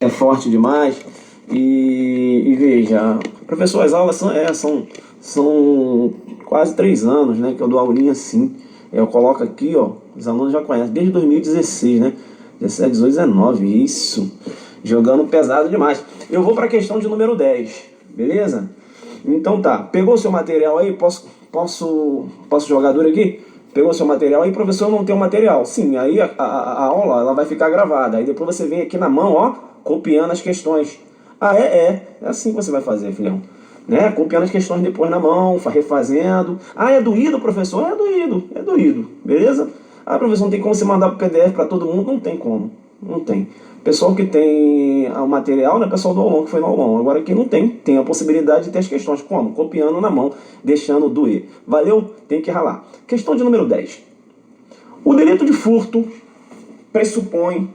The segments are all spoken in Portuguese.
é forte demais. E veja, professor, as aulas são quase 3 anos, né, que eu dou aulinha assim. Eu coloco aqui, ó, os alunos já conhecem, desde 2016, né? 17, 18, 19, isso. Jogando pesado demais. Eu vou para a questão de número 10, beleza? Então tá, pegou o seu material aí? Posso jogar duro aqui? Pegou o seu material aí, professor, não tem o material. Sim, aí a aula ela vai ficar gravada. Aí depois você vem aqui na mão, ó, copiando as questões. Ah, é assim que você vai fazer, filhão. Né? Copiando as questões depois na mão, refazendo. Ah, é doído, professor? É doído, beleza? Ah, professor, não tem como você mandar pro PDF para todo mundo? Não tem como, não tem. Pessoal que tem o material, né? Pessoal do aulão que foi no aulão. Agora quem não tem, tem a possibilidade de ter as questões. Como? Copiando na mão, deixando doer. Valeu? Tem que ralar. Questão de número 10. O delito de furto pressupõe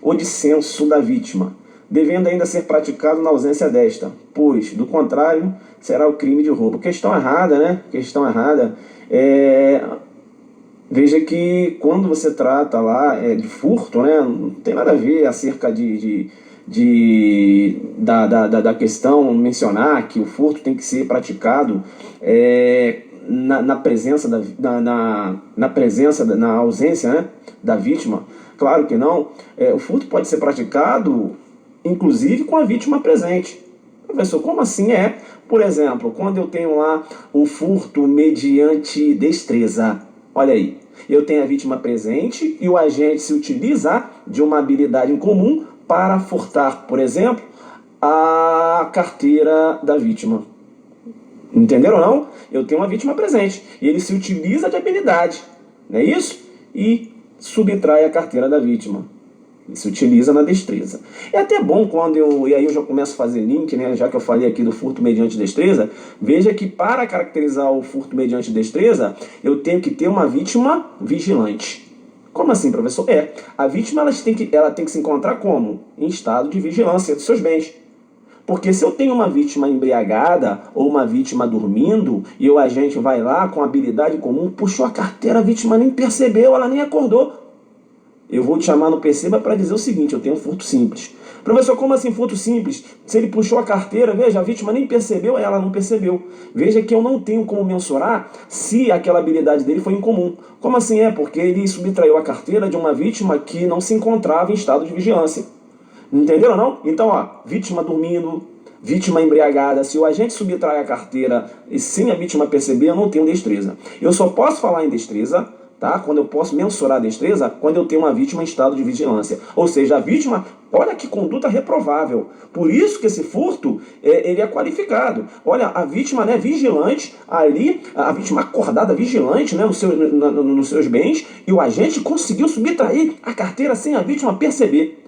o dissenso da vítima, devendo ainda ser praticado na ausência desta, pois, do contrário, será o crime de roubo. Questão errada, né? Questão errada. Veja que quando você trata lá de furto, né, não tem nada a ver acerca da questão mencionar que o furto tem que ser praticado na presença na ausência, né, da vítima. Claro que não. O furto pode ser praticado inclusive com a vítima presente. Professor, como assim Por exemplo, quando eu tenho lá o furto mediante destreza, olha aí, eu tenho a vítima presente e o agente se utiliza de uma habilidade em comum para furtar, por exemplo, a carteira da vítima. Entenderam ou não? Eu tenho uma vítima presente e ele se utiliza de habilidade, não é isso? E subtrai a carteira da vítima. Ele se utiliza na destreza. É até bom quando e aí eu já começo a fazer link, né? Já que eu falei aqui do furto mediante destreza, veja que para caracterizar o furto mediante destreza, eu tenho que ter uma vítima vigilante. Como assim, professor? A vítima ela tem que se encontrar como? Em estado de vigilância dos seus bens. Porque se eu tenho uma vítima embriagada ou uma vítima dormindo e o agente vai lá com habilidade comum, puxou a carteira, a vítima nem percebeu, ela nem acordou. Eu vou te chamar no Perceba para dizer o seguinte, eu tenho um furto simples. Professor, como assim furto simples? Se ele puxou a carteira, veja, a vítima nem percebeu, ela não percebeu. Veja que eu não tenho como mensurar se aquela habilidade dele foi incomum. Como assim Porque ele subtraiu a carteira de uma vítima que não se encontrava em estado de vigilância. Entenderam não? Então, vítima dormindo, vítima embriagada, se o agente subtrai a carteira e sem a vítima perceber, eu não tenho destreza. Eu só posso falar em destreza, tá? Quando eu posso mensurar a destreza, quando eu tenho uma vítima em estado de vigilância. Ou seja, a vítima, olha que conduta reprovável. Por isso que esse furto, ele é qualificado. Olha, a vítima, né, vigilante, ali, a vítima acordada, vigilante, né, nos seus bens, e o agente conseguiu subtrair a carteira sem a vítima perceber.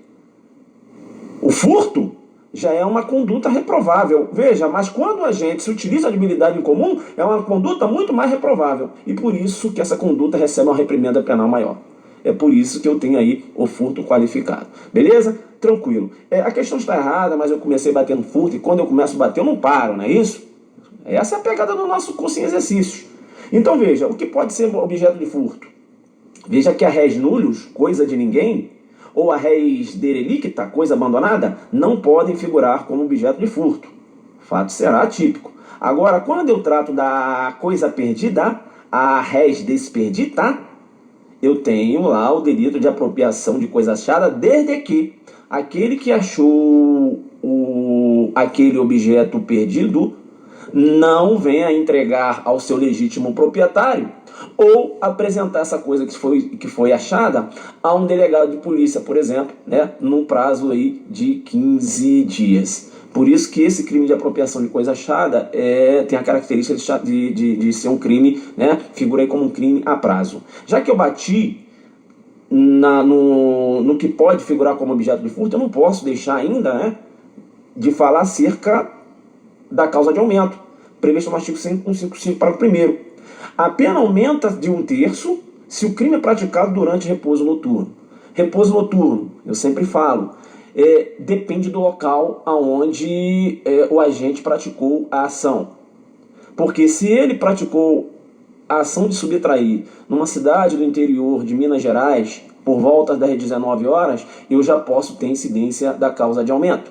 O furto já é uma conduta reprovável. Veja, mas quando a gente se utiliza de habilidade em comum, é uma conduta muito mais reprovável. E por isso que essa conduta recebe uma reprimenda penal maior. É por isso que eu tenho aí o furto qualificado. Beleza? Tranquilo. A questão está errada, mas eu comecei batendo furto e quando eu começo a bater eu não paro, não é isso? Essa é a pegada do nosso curso em exercícios. Então veja, o que pode ser objeto de furto? Veja que a res nullius, coisa de ninguém, ou a res derelicta, coisa abandonada, não podem figurar como objeto de furto. O fato será atípico. Agora, quando eu trato da coisa perdida, a res desperdita, eu tenho lá o delito de apropriação de coisa achada, desde que aquele que achou aquele objeto perdido não venha entregar ao seu legítimo proprietário ou apresentar essa coisa que foi achada a um delegado de polícia, por exemplo, né, num prazo aí de 15 dias. Por isso que esse crime de apropriação de coisa achada tem a característica de ser um crime, né, figura aí como um crime a prazo. Já que eu bati no que pode figurar como objeto de furto, eu não posso deixar ainda, né, de falar acerca da causa de aumento, previsto no artigo 155, parágrafo 1º. A pena aumenta de 1/3 se o crime é praticado durante repouso noturno. Repouso noturno, eu sempre falo, depende do local aonde o agente praticou a ação. Porque se ele praticou a ação de subtrair numa cidade do interior de Minas Gerais, por volta das 19 horas, eu já posso ter incidência da causa de aumento.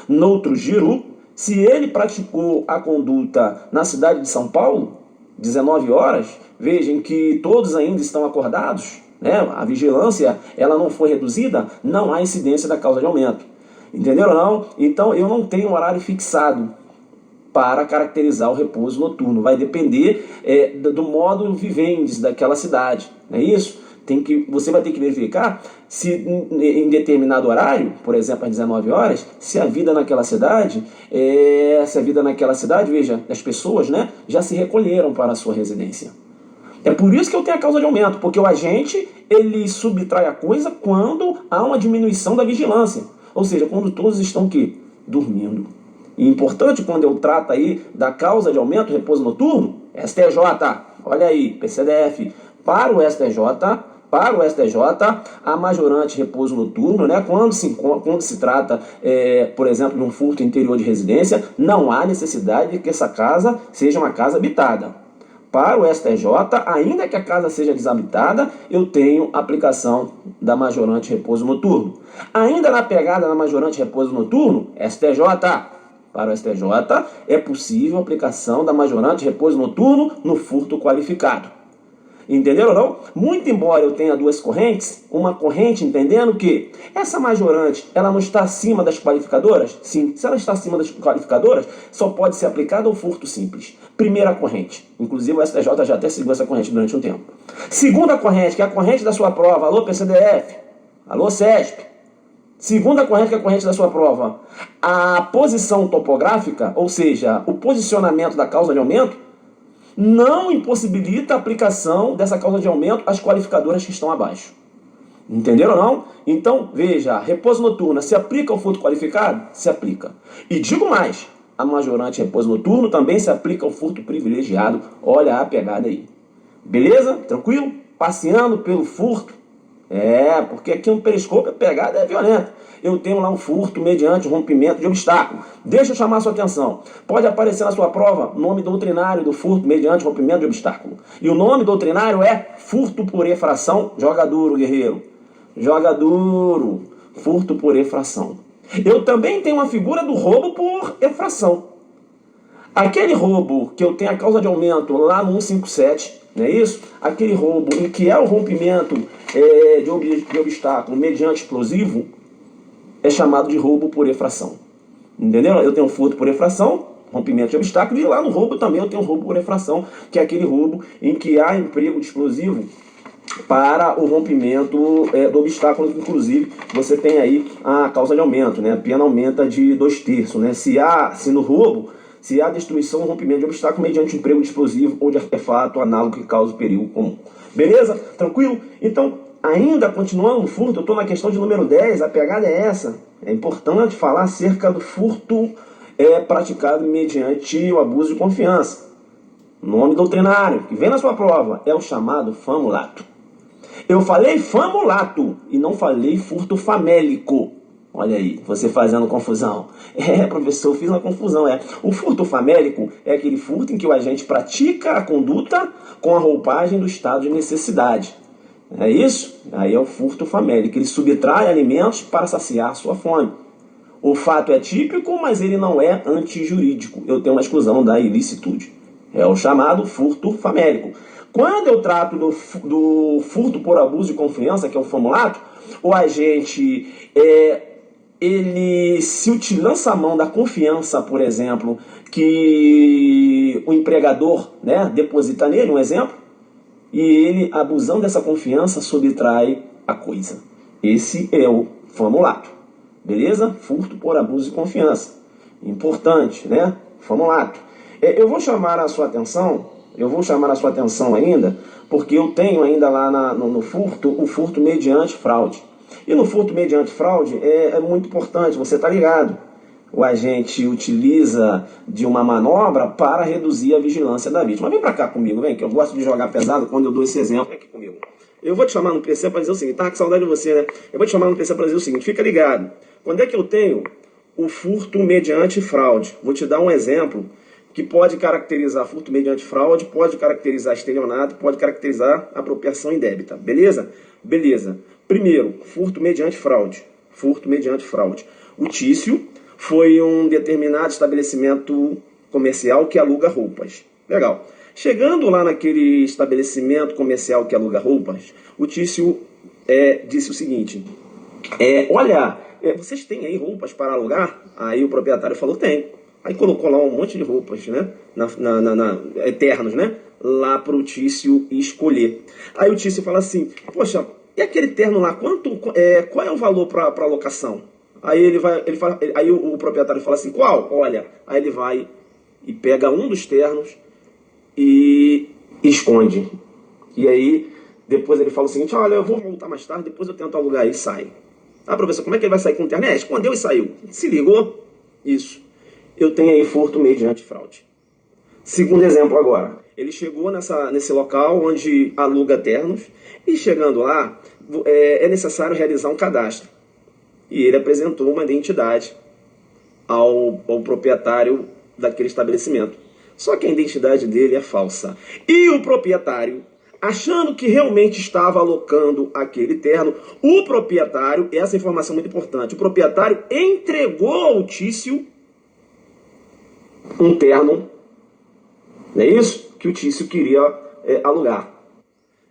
Noutro giro, se ele praticou a conduta na cidade de São Paulo, 19 horas, vejam que todos ainda estão acordados, né? A vigilância ela não foi reduzida, não há incidência da causa de aumento. Entenderam ou não? Então eu não tenho um horário fixado para caracterizar o repouso noturno. Vai depender do modo vivendi daquela cidade, não é isso? Você vai ter que verificar se em determinado horário, por exemplo, às 19 horas, se a vida naquela cidade, veja, as pessoas, né, já se recolheram para a sua residência. É por isso que eu tenho a causa de aumento, porque o agente, ele subtrai a coisa quando há uma diminuição da vigilância. Ou seja, quando todos estão o quê? Dormindo. E importante, quando eu trato aí da causa de aumento, repouso noturno, STJ, olha aí, PCDF, para o STJ, a majorante repouso noturno, né, quando se trata, por exemplo, de um furto interior de residência, não há necessidade de que essa casa seja uma casa habitada. Para o STJ, ainda que a casa seja desabitada, eu tenho aplicação da majorante repouso noturno. Ainda na pegada da majorante repouso noturno, STJ, para o STJ, é possível a aplicação da majorante repouso noturno no furto qualificado. Entenderam ou não? Muito embora eu tenha duas correntes, uma corrente entendendo que essa majorante, ela não está acima das qualificadoras? Sim, se ela está acima das qualificadoras, só pode ser aplicada ao furto simples. Primeira corrente, inclusive o STJ já até seguiu essa corrente durante um tempo. Segunda corrente, que é a corrente da sua prova, alô PCDF, alô CESP. Segunda corrente, que é a corrente da sua prova, a posição topográfica, ou seja, o posicionamento da causa de aumento, não impossibilita a aplicação dessa causa de aumento às qualificadoras que estão abaixo. Entenderam ou não? Então, veja, repouso noturno se aplica ao furto qualificado? Se aplica. E digo mais, a majorante repouso noturno também se aplica ao furto privilegiado. Olha a pegada aí. Beleza? Tranquilo? Passeando pelo furto. Porque aqui no periscópio a pegada é violenta. Eu tenho lá um furto mediante rompimento de obstáculo. Deixa eu chamar a sua atenção. Pode aparecer na sua prova o nome doutrinário do furto mediante rompimento de obstáculo. E o nome doutrinário é furto por efração. Joga duro, guerreiro. Joga duro. Furto por efração. Eu também tenho uma figura do roubo por efração. Aquele roubo que eu tenho a causa de aumento lá no 157, não é isso? Aquele roubo em que é o rompimento de obstáculo mediante explosivo, é chamado de roubo por efração. Entendeu? Eu tenho furto por efração, rompimento de obstáculo, e lá no roubo também eu tenho roubo por efração, que é aquele roubo em que há emprego de explosivo para o rompimento do obstáculo, que inclusive você tem aí a causa de aumento, né? A pena aumenta de 2/3, né? Se no roubo, se há destruição ou rompimento de obstáculo mediante emprego de explosivo ou de artefato análogo que causa perigo comum. Beleza? Tranquilo? Então, ainda continuando o furto, eu estou na questão de número 10, a pegada é essa. É importante falar acerca do furto praticado mediante o abuso de confiança. Nome doutrinário, que vem na sua prova, é o chamado famulato. Eu falei famulato e não falei furto famélico. Olha aí, você fazendo confusão. Professor, fiz uma confusão. O furto famélico é aquele furto em que o agente pratica a conduta com a roupagem do estado de necessidade. É isso? Aí é o furto famélico. Ele subtrai alimentos para saciar sua fome. O fato é típico, mas ele não é antijurídico. Eu tenho uma exclusão da ilicitude. É o chamado furto famélico. Quando eu trato do furto por abuso de confiança, que é o famulato, o agente ele se lança a mão da confiança, por exemplo, que o empregador, né, deposita nele, um exemplo, e ele, abusando dessa confiança, subtrai a coisa. Esse é o famulato. Beleza? Furto por abuso de confiança. Importante, né? Famulato. Eu vou chamar a sua atenção ainda, porque eu tenho ainda lá no furto, o furto mediante fraude. E no furto mediante fraude é muito importante, você está ligado. O agente utiliza de uma manobra para reduzir a vigilância da vítima. Vem para cá comigo, vem, que eu gosto de jogar pesado quando eu dou esse exemplo. Vem aqui comigo. Eu vou te chamar no PC para dizer o seguinte, tá com saudade de você, né? Eu vou te chamar no PC para dizer o seguinte, fica ligado. Quando é que eu tenho o furto mediante fraude? Vou te dar um exemplo que pode caracterizar furto mediante fraude, pode caracterizar estelionato, pode caracterizar apropriação indébita. Beleza? Beleza. Primeiro, furto mediante fraude. Furto mediante fraude. O Tício foi um determinado estabelecimento comercial que aluga roupas. Legal. Chegando lá naquele estabelecimento comercial que aluga roupas, o Tício disse o seguinte: olha, vocês têm aí roupas para alugar? Aí o proprietário falou: tem. Aí colocou lá um monte de roupas, né? Eternos, né? Lá para o Tício escolher. Aí o Tício fala assim: poxa, e aquele terno lá, qual é o valor para a locação? Aí aí o proprietário fala assim: qual? Olha. Aí ele vai e pega um dos ternos e esconde. E aí depois ele fala o seguinte: olha, eu vou voltar mais tarde, depois eu tento alugar e sai. Ah, professor, como é que ele vai sair com o terno? Escondeu e saiu. Se ligou? Isso. Eu tenho aí furto mediante fraude. Segundo exemplo agora. Ele chegou nesse local onde aluga ternos e chegando lá, é necessário realizar um cadastro. E ele apresentou uma identidade ao proprietário daquele estabelecimento. Só que a identidade dele é falsa. E o proprietário, achando que realmente estava alocando aquele terno, o proprietário, essa informação é muito importante, o proprietário entregou ao Tício um terno, não é isso? Que o Tício queria alugar.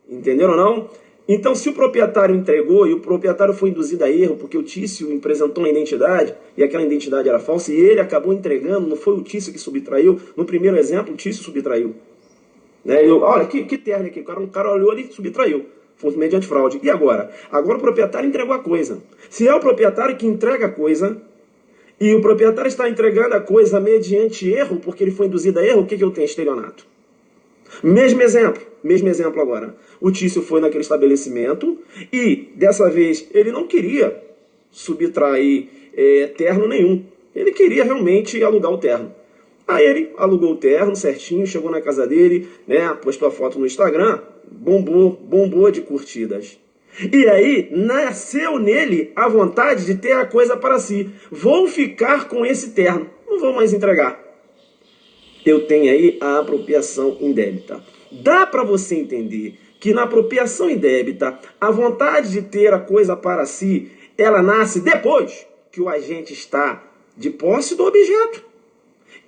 Entenderam ou não? Então, se o proprietário entregou e o proprietário foi induzido a erro porque o Tício apresentou uma identidade e aquela identidade era falsa e ele acabou entregando, não foi o Tício que subtraiu. No primeiro exemplo, o Tício subtraiu. Né? Olha, que terno aqui. O cara olhou ali e subtraiu. Furto mediante fraude. E agora? Agora o proprietário entregou a coisa. Se é o proprietário que entrega a coisa e o proprietário está entregando a coisa mediante erro porque ele foi induzido a erro, o que eu tenho? Estelionato. Mesmo exemplo agora. O Tício foi naquele estabelecimento e, dessa vez, ele não queria subtrair terno nenhum. Ele queria realmente alugar o terno. Aí ele alugou o terno certinho, chegou na casa dele, né, postou a foto no Instagram, bombou de curtidas. E aí nasceu nele a vontade de ter a coisa para si. Vou ficar com esse terno, não vou mais entregar. Eu tenho aí a apropriação indébita. Dá para você entender que na apropriação indébita, a vontade de ter a coisa para si, ela nasce depois que o agente está de posse do objeto.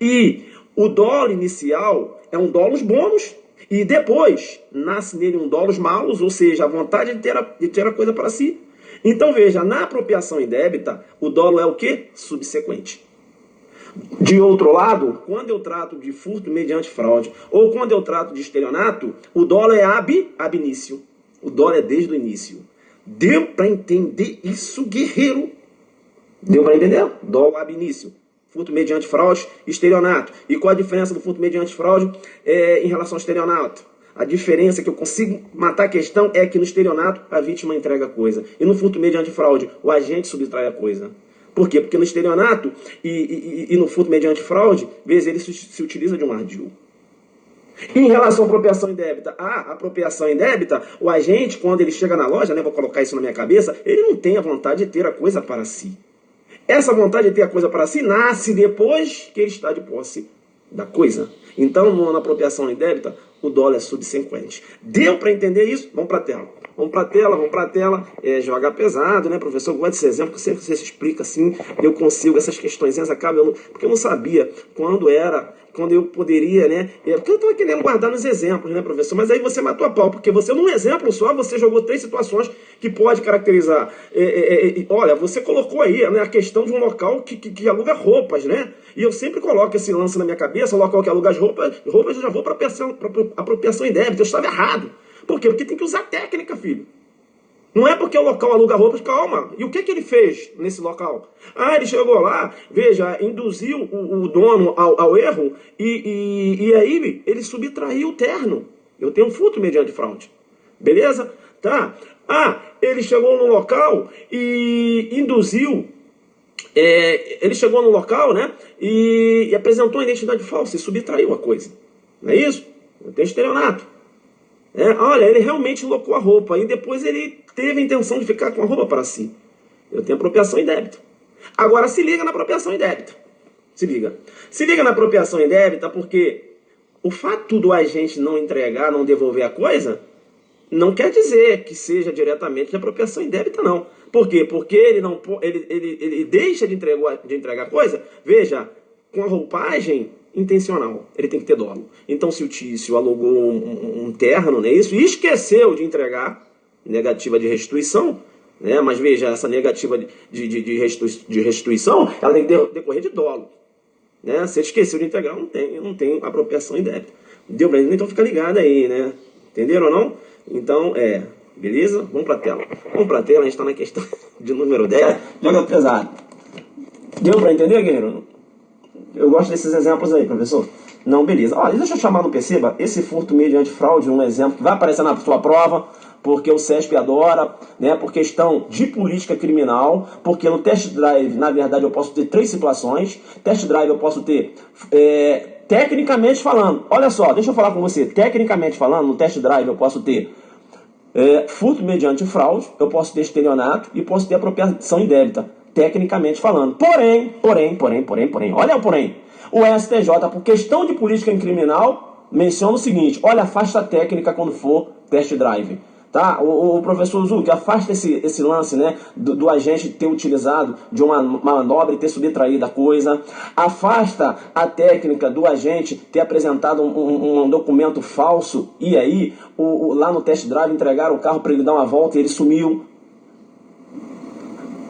E o dolo inicial é um dolus bônus, e depois nasce nele um dolus malus, ou seja, a vontade de ter a coisa para si. Então veja, na apropriação indébita, o dolo é o quê? Subsequente. De outro lado, quando eu trato de furto mediante fraude, ou quando eu trato de estelionato, o dolo é ab início. O dolo é desde o início. Deu para entender isso, guerreiro? Deu para entender? Dolo ab início. Furto mediante fraude, estelionato. E qual a diferença do furto mediante fraude em relação ao estelionato? A diferença que eu consigo matar a questão é que no estelionato a vítima entrega a coisa. E no furto mediante fraude, o agente subtrai a coisa. Por quê? Porque no estelionato e no furto mediante fraude, vezes ele se utiliza de um ardil. Em relação à apropriação indébita, o agente, quando ele chega na loja, né, vou colocar isso na minha cabeça, ele não tem a vontade de ter a coisa para si. Essa vontade de ter a coisa para si nasce depois que ele está de posse da coisa. Então, na apropriação indébita, o dolo é subsequente. Deu para entender isso? Vamos para a tela. Vamos para a tela. Joga pesado, né, professor? Eu gosto desse exemplo, que sempre você se explica assim, eu consigo, essas questões acabam, porque eu não sabia quando eu poderia, né? Porque eu estava querendo guardar nos exemplos, né, professor? Mas aí você matou a pau, porque você, num exemplo só, você jogou 3 situações que pode caracterizar. Olha, você colocou aí, né, a questão de um local que aluga roupas, né? E eu sempre coloco esse lance na minha cabeça, o local que aluga as roupas eu já vou para apropriação indébita. Eu estava errado. Por quê? Porque tem que usar técnica, filho. Não é porque o local aluga roupas, calma. E o que ele fez nesse local? Ele chegou lá, veja, induziu o dono ao erro e aí ele subtraiu o terno. Eu tenho um furto mediante fraude. Beleza? Tá. Ele chegou no local e induziu. Ele chegou no local, né? E apresentou a identidade falsa e subtraiu a coisa. Não é isso? Eu tenho estelionato. Olha, ele realmente locou a roupa e depois ele teve a intenção de ficar com a roupa para si. Eu tenho apropriação indébita. Agora se liga na apropriação indébita. Se liga na apropriação indébita, porque o fato do agente não entregar, não devolver a coisa, não quer dizer que seja diretamente de apropriação indébita, não. Por quê? Porque ele deixa de entregar coisa, veja, com a roupagem intencional. Ele tem que ter dolo. Então, se o Tício alugou um terno, não é isso? E esqueceu de entregar, negativa de restituição, né? Mas veja, essa negativa de restituição, ela tem que decorrer de dolo. Né? Se ele esqueceu de entregar, não tem apropriação indébita. Deu pra ele? Então fica ligado aí, né? Entenderam ou não? Então, beleza? Vamos pra tela. Vamos pra tela, a gente tá na questão de número 10. Joga pesado. Deu pra entender, guerreiro? Eu gosto desses exemplos aí, professor. Não, beleza. Olha, deixa eu chamar no Perceba esse furto mediante fraude, um exemplo que vai aparecer na sua prova, porque o CESP adora, né, por questão de política criminal, porque no test drive, na verdade, eu posso ter 3 situações. Test drive eu posso ter, tecnicamente falando, olha só, deixa eu falar com você, tecnicamente falando, no test drive eu posso ter furto mediante fraude, eu posso ter estelionato e posso ter apropriação indébita, tecnicamente falando. Porém, olha o porém. O STJ, por questão de política criminal, menciona o seguinte: olha, afasta a técnica quando for test drive. Tá? O professor Zuc afasta esse lance, né, do agente ter utilizado de uma manobra e ter subtraído a coisa. Afasta a técnica do agente ter apresentado um documento falso e aí lá no test drive entregaram o carro para ele dar uma volta e ele sumiu.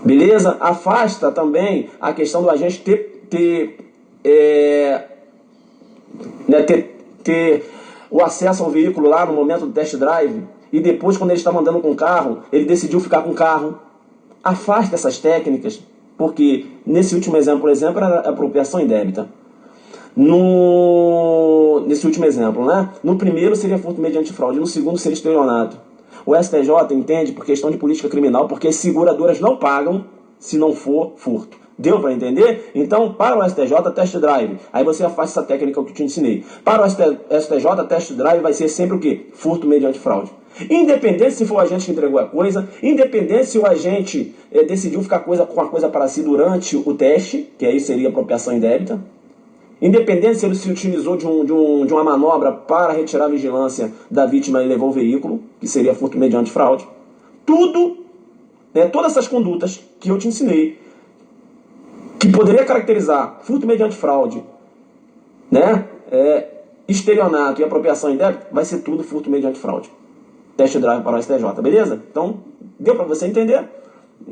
Beleza? Afasta também a questão do agente ter o acesso ao veículo lá no momento do test drive e depois, quando ele está mandando com o carro, ele decidiu ficar com o carro. Afasta essas técnicas, porque nesse último exemplo, por exemplo, era apropriação indébita. Nesse último exemplo, né? No primeiro seria furto mediante fraude, no segundo seria estelionato. O STJ entende por questão de política criminal, porque as seguradoras não pagam se não for furto. Deu para entender? Então, para o STJ, test drive. Aí você afasta essa técnica que eu te ensinei. Para o STJ, test drive vai ser sempre o quê? Furto mediante fraude. Independente se for o agente que entregou a coisa, independente se o agente decidiu ficar com a coisa para si durante o teste, que aí seria apropriação indébita, independente se ele se utilizou de uma manobra para retirar a vigilância da vítima e levou o veículo, que seria furto mediante fraude, todas essas condutas que eu te ensinei, que poderia caracterizar furto mediante fraude, né, estelionato e apropriação indébita, vai ser tudo furto mediante fraude. Test drive para o STJ, beleza? Então, deu para você entender?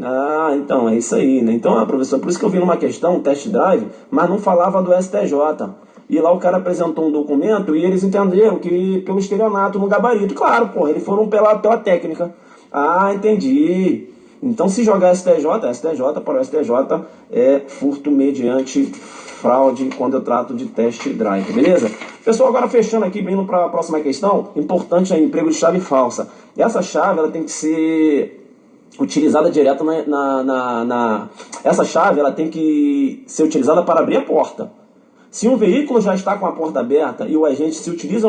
Ah, então, é isso aí, né? Então, professor, por isso que eu vi numa questão, test drive, mas não falava do STJ. E lá o cara apresentou um documento e eles entenderam que pelo estelionato no gabarito. Claro, porra, eles foram pela técnica. Ah, entendi. Então, se jogar STJ para o STJ é furto mediante fraude quando eu trato de test drive, beleza? Pessoal, agora fechando aqui, indo para a próxima questão, importante é emprego de chave falsa. Essa chave ela tem que ser utilizada direto essa chave ela tem que ser utilizada para abrir a porta. Se um veículo já está com a porta aberta e o agente se utiliza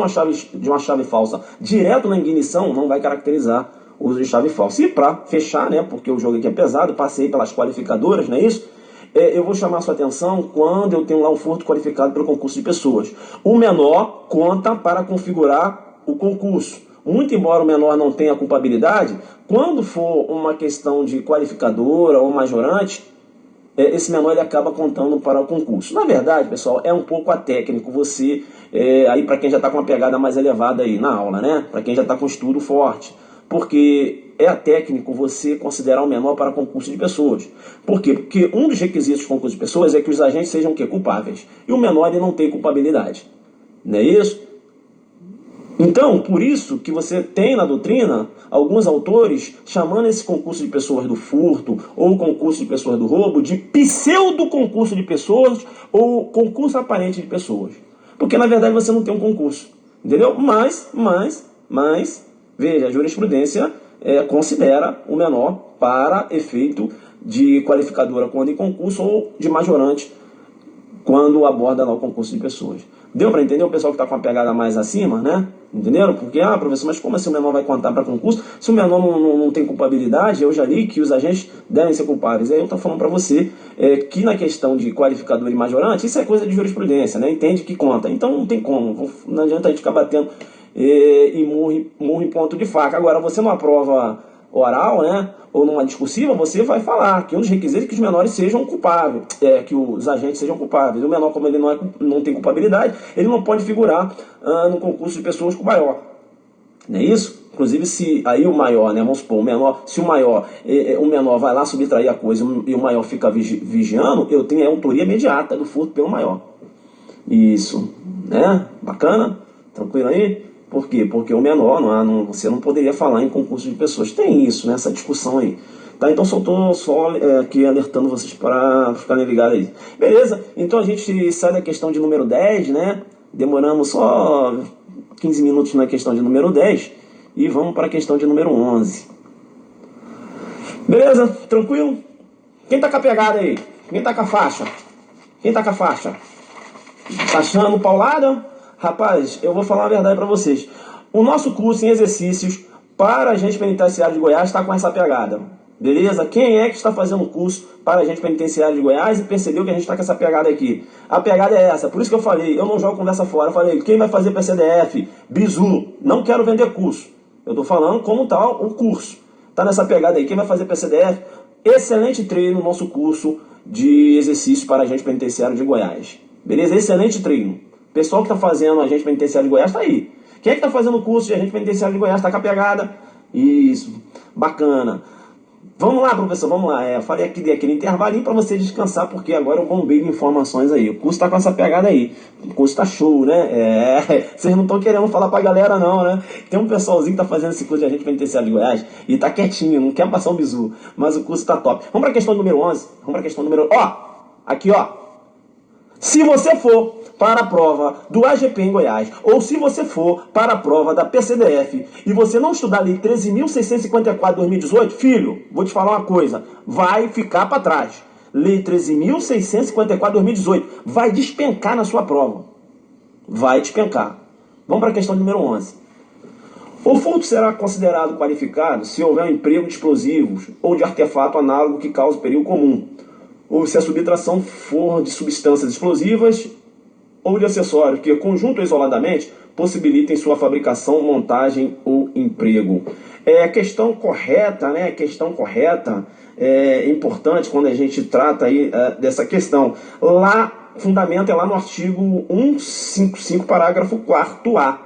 de uma chave falsa direto na ignição, não vai caracterizar o uso de chave falsa. E para fechar, né, porque o jogo aqui é pesado, passei pelas qualificadoras, não é isso? Eu vou chamar a sua atenção quando eu tenho lá um furto qualificado pelo concurso de pessoas. O menor conta para configurar o concurso. Muito embora o menor não tenha culpabilidade, quando for uma questão de qualificadora ou majorante, esse menor ele acaba contando para o concurso. Na verdade, pessoal, é um pouco atécnico você, aí para quem já está com uma pegada mais elevada aí na aula, né? Para quem já está com estudo forte. Porque é atécnico você considerar o menor para concurso de pessoas. Por quê? Porque um dos requisitos do concurso de pessoas é que os agentes sejam o quê? Culpáveis. E o menor ele não tem culpabilidade. Não é isso? Então, por isso que você tem na doutrina alguns autores chamando esse concurso de pessoas do furto ou concurso de pessoas do roubo de pseudo-concurso de pessoas ou concurso aparente de pessoas. Porque, na verdade, você não tem um concurso. Entendeu? Mas veja, a jurisprudência considera o menor para efeito de qualificadora quando em concurso ou de majorante quando aborda lá o concurso de pessoas. Deu para entender o pessoal que está com a pegada mais acima, né? Entenderam? Porque, professor, mas como assim o menor vai contar para concurso? Se o menor não tem culpabilidade, eu já li que os agentes devem ser culpados. Aí eu estou falando para você que na questão de qualificador e majorante, isso é coisa de jurisprudência, né? Entende que conta. Então não tem como, não adianta a gente ficar batendo e murro em ponto de faca. Agora, você numa prova oral, né, ou numa discursiva, você vai falar que um dos requisitos é que os menores sejam culpáveis, que os agentes sejam culpáveis. O menor, como ele não tem culpabilidade, ele não pode figurar no concurso de pessoas com maior. Não é isso? Inclusive, se aí o maior, né, vamos supor, o menor, se o menor vai lá subtrair a coisa e o maior fica vigiando, eu tenho a autoria imediata do furto pelo maior. Isso, né? Bacana? Tranquilo aí? Por quê? Porque o menor, você não poderia falar em concurso de pessoas. Tem isso, né? Essa discussão aí. Tá, então só estou aqui alertando vocês para ficarem ligados aí. Beleza? Então a gente sai da questão de número 10, né? Demoramos só 15 minutos na questão de número 10 e vamos para a questão de número 11. Beleza? Tranquilo? Quem tá com a pegada aí? Quem tá com a faixa? Quem tá com a faixa? Tá achando paulada? Rapaz, eu vou falar uma verdade para vocês. O nosso curso em exercícios para agente penitenciário de Goiás está com essa pegada. Beleza? Quem é que está fazendo o curso para agente penitenciário de Goiás e percebeu que a gente está com essa pegada aqui? A pegada é essa. Por isso que eu falei, eu não jogo conversa fora. Eu falei, quem vai fazer PCDF? Bizu. Não quero vender curso. Eu estou falando como tal o curso. Tá nessa pegada aí. Quem vai fazer PCDF? Excelente treino no nosso curso de exercícios para agente penitenciário de Goiás. Beleza? Excelente treino. O pessoal que está fazendo agente penitenciário de Goiás está aí. Quem é que está fazendo o curso de agente penitenciário de Goiás? Está com a pegada? Isso. Bacana. Vamos lá, professor, vamos lá. Eu falei aquele intervalinho para você descansar, porque agora eu bombei de informações aí. O curso está com essa pegada aí. O curso está show, né? Vocês não estão querendo falar para a galera não, né? Tem um pessoalzinho que está fazendo esse curso de agente penitenciário de Goiás e está quietinho, não quer passar um bizu. Mas o curso está top. Vamos para a questão número 11. Vamos para a questão número... Aqui, Se você for para a prova do AGP em Goiás, ou se você for para a prova da PCDF, e você não estudar a Lei 13.654 de 2018, filho, vou te falar uma coisa, vai ficar para trás. Lei 13.654 de 2018 vai despencar na sua prova. Vai despencar. Vamos para a questão número 11. O furto será considerado qualificado se houver um emprego de explosivos ou de artefato análogo que cause perigo comum, ou se a subtração for de substâncias explosivas ou de acessórios que, conjunto ou isoladamente, possibilitem sua fabricação, montagem ou emprego. A questão correta, né? A questão correta é importante quando a gente trata aí dessa questão. Lá, o fundamento é lá no artigo 155, parágrafo 4º.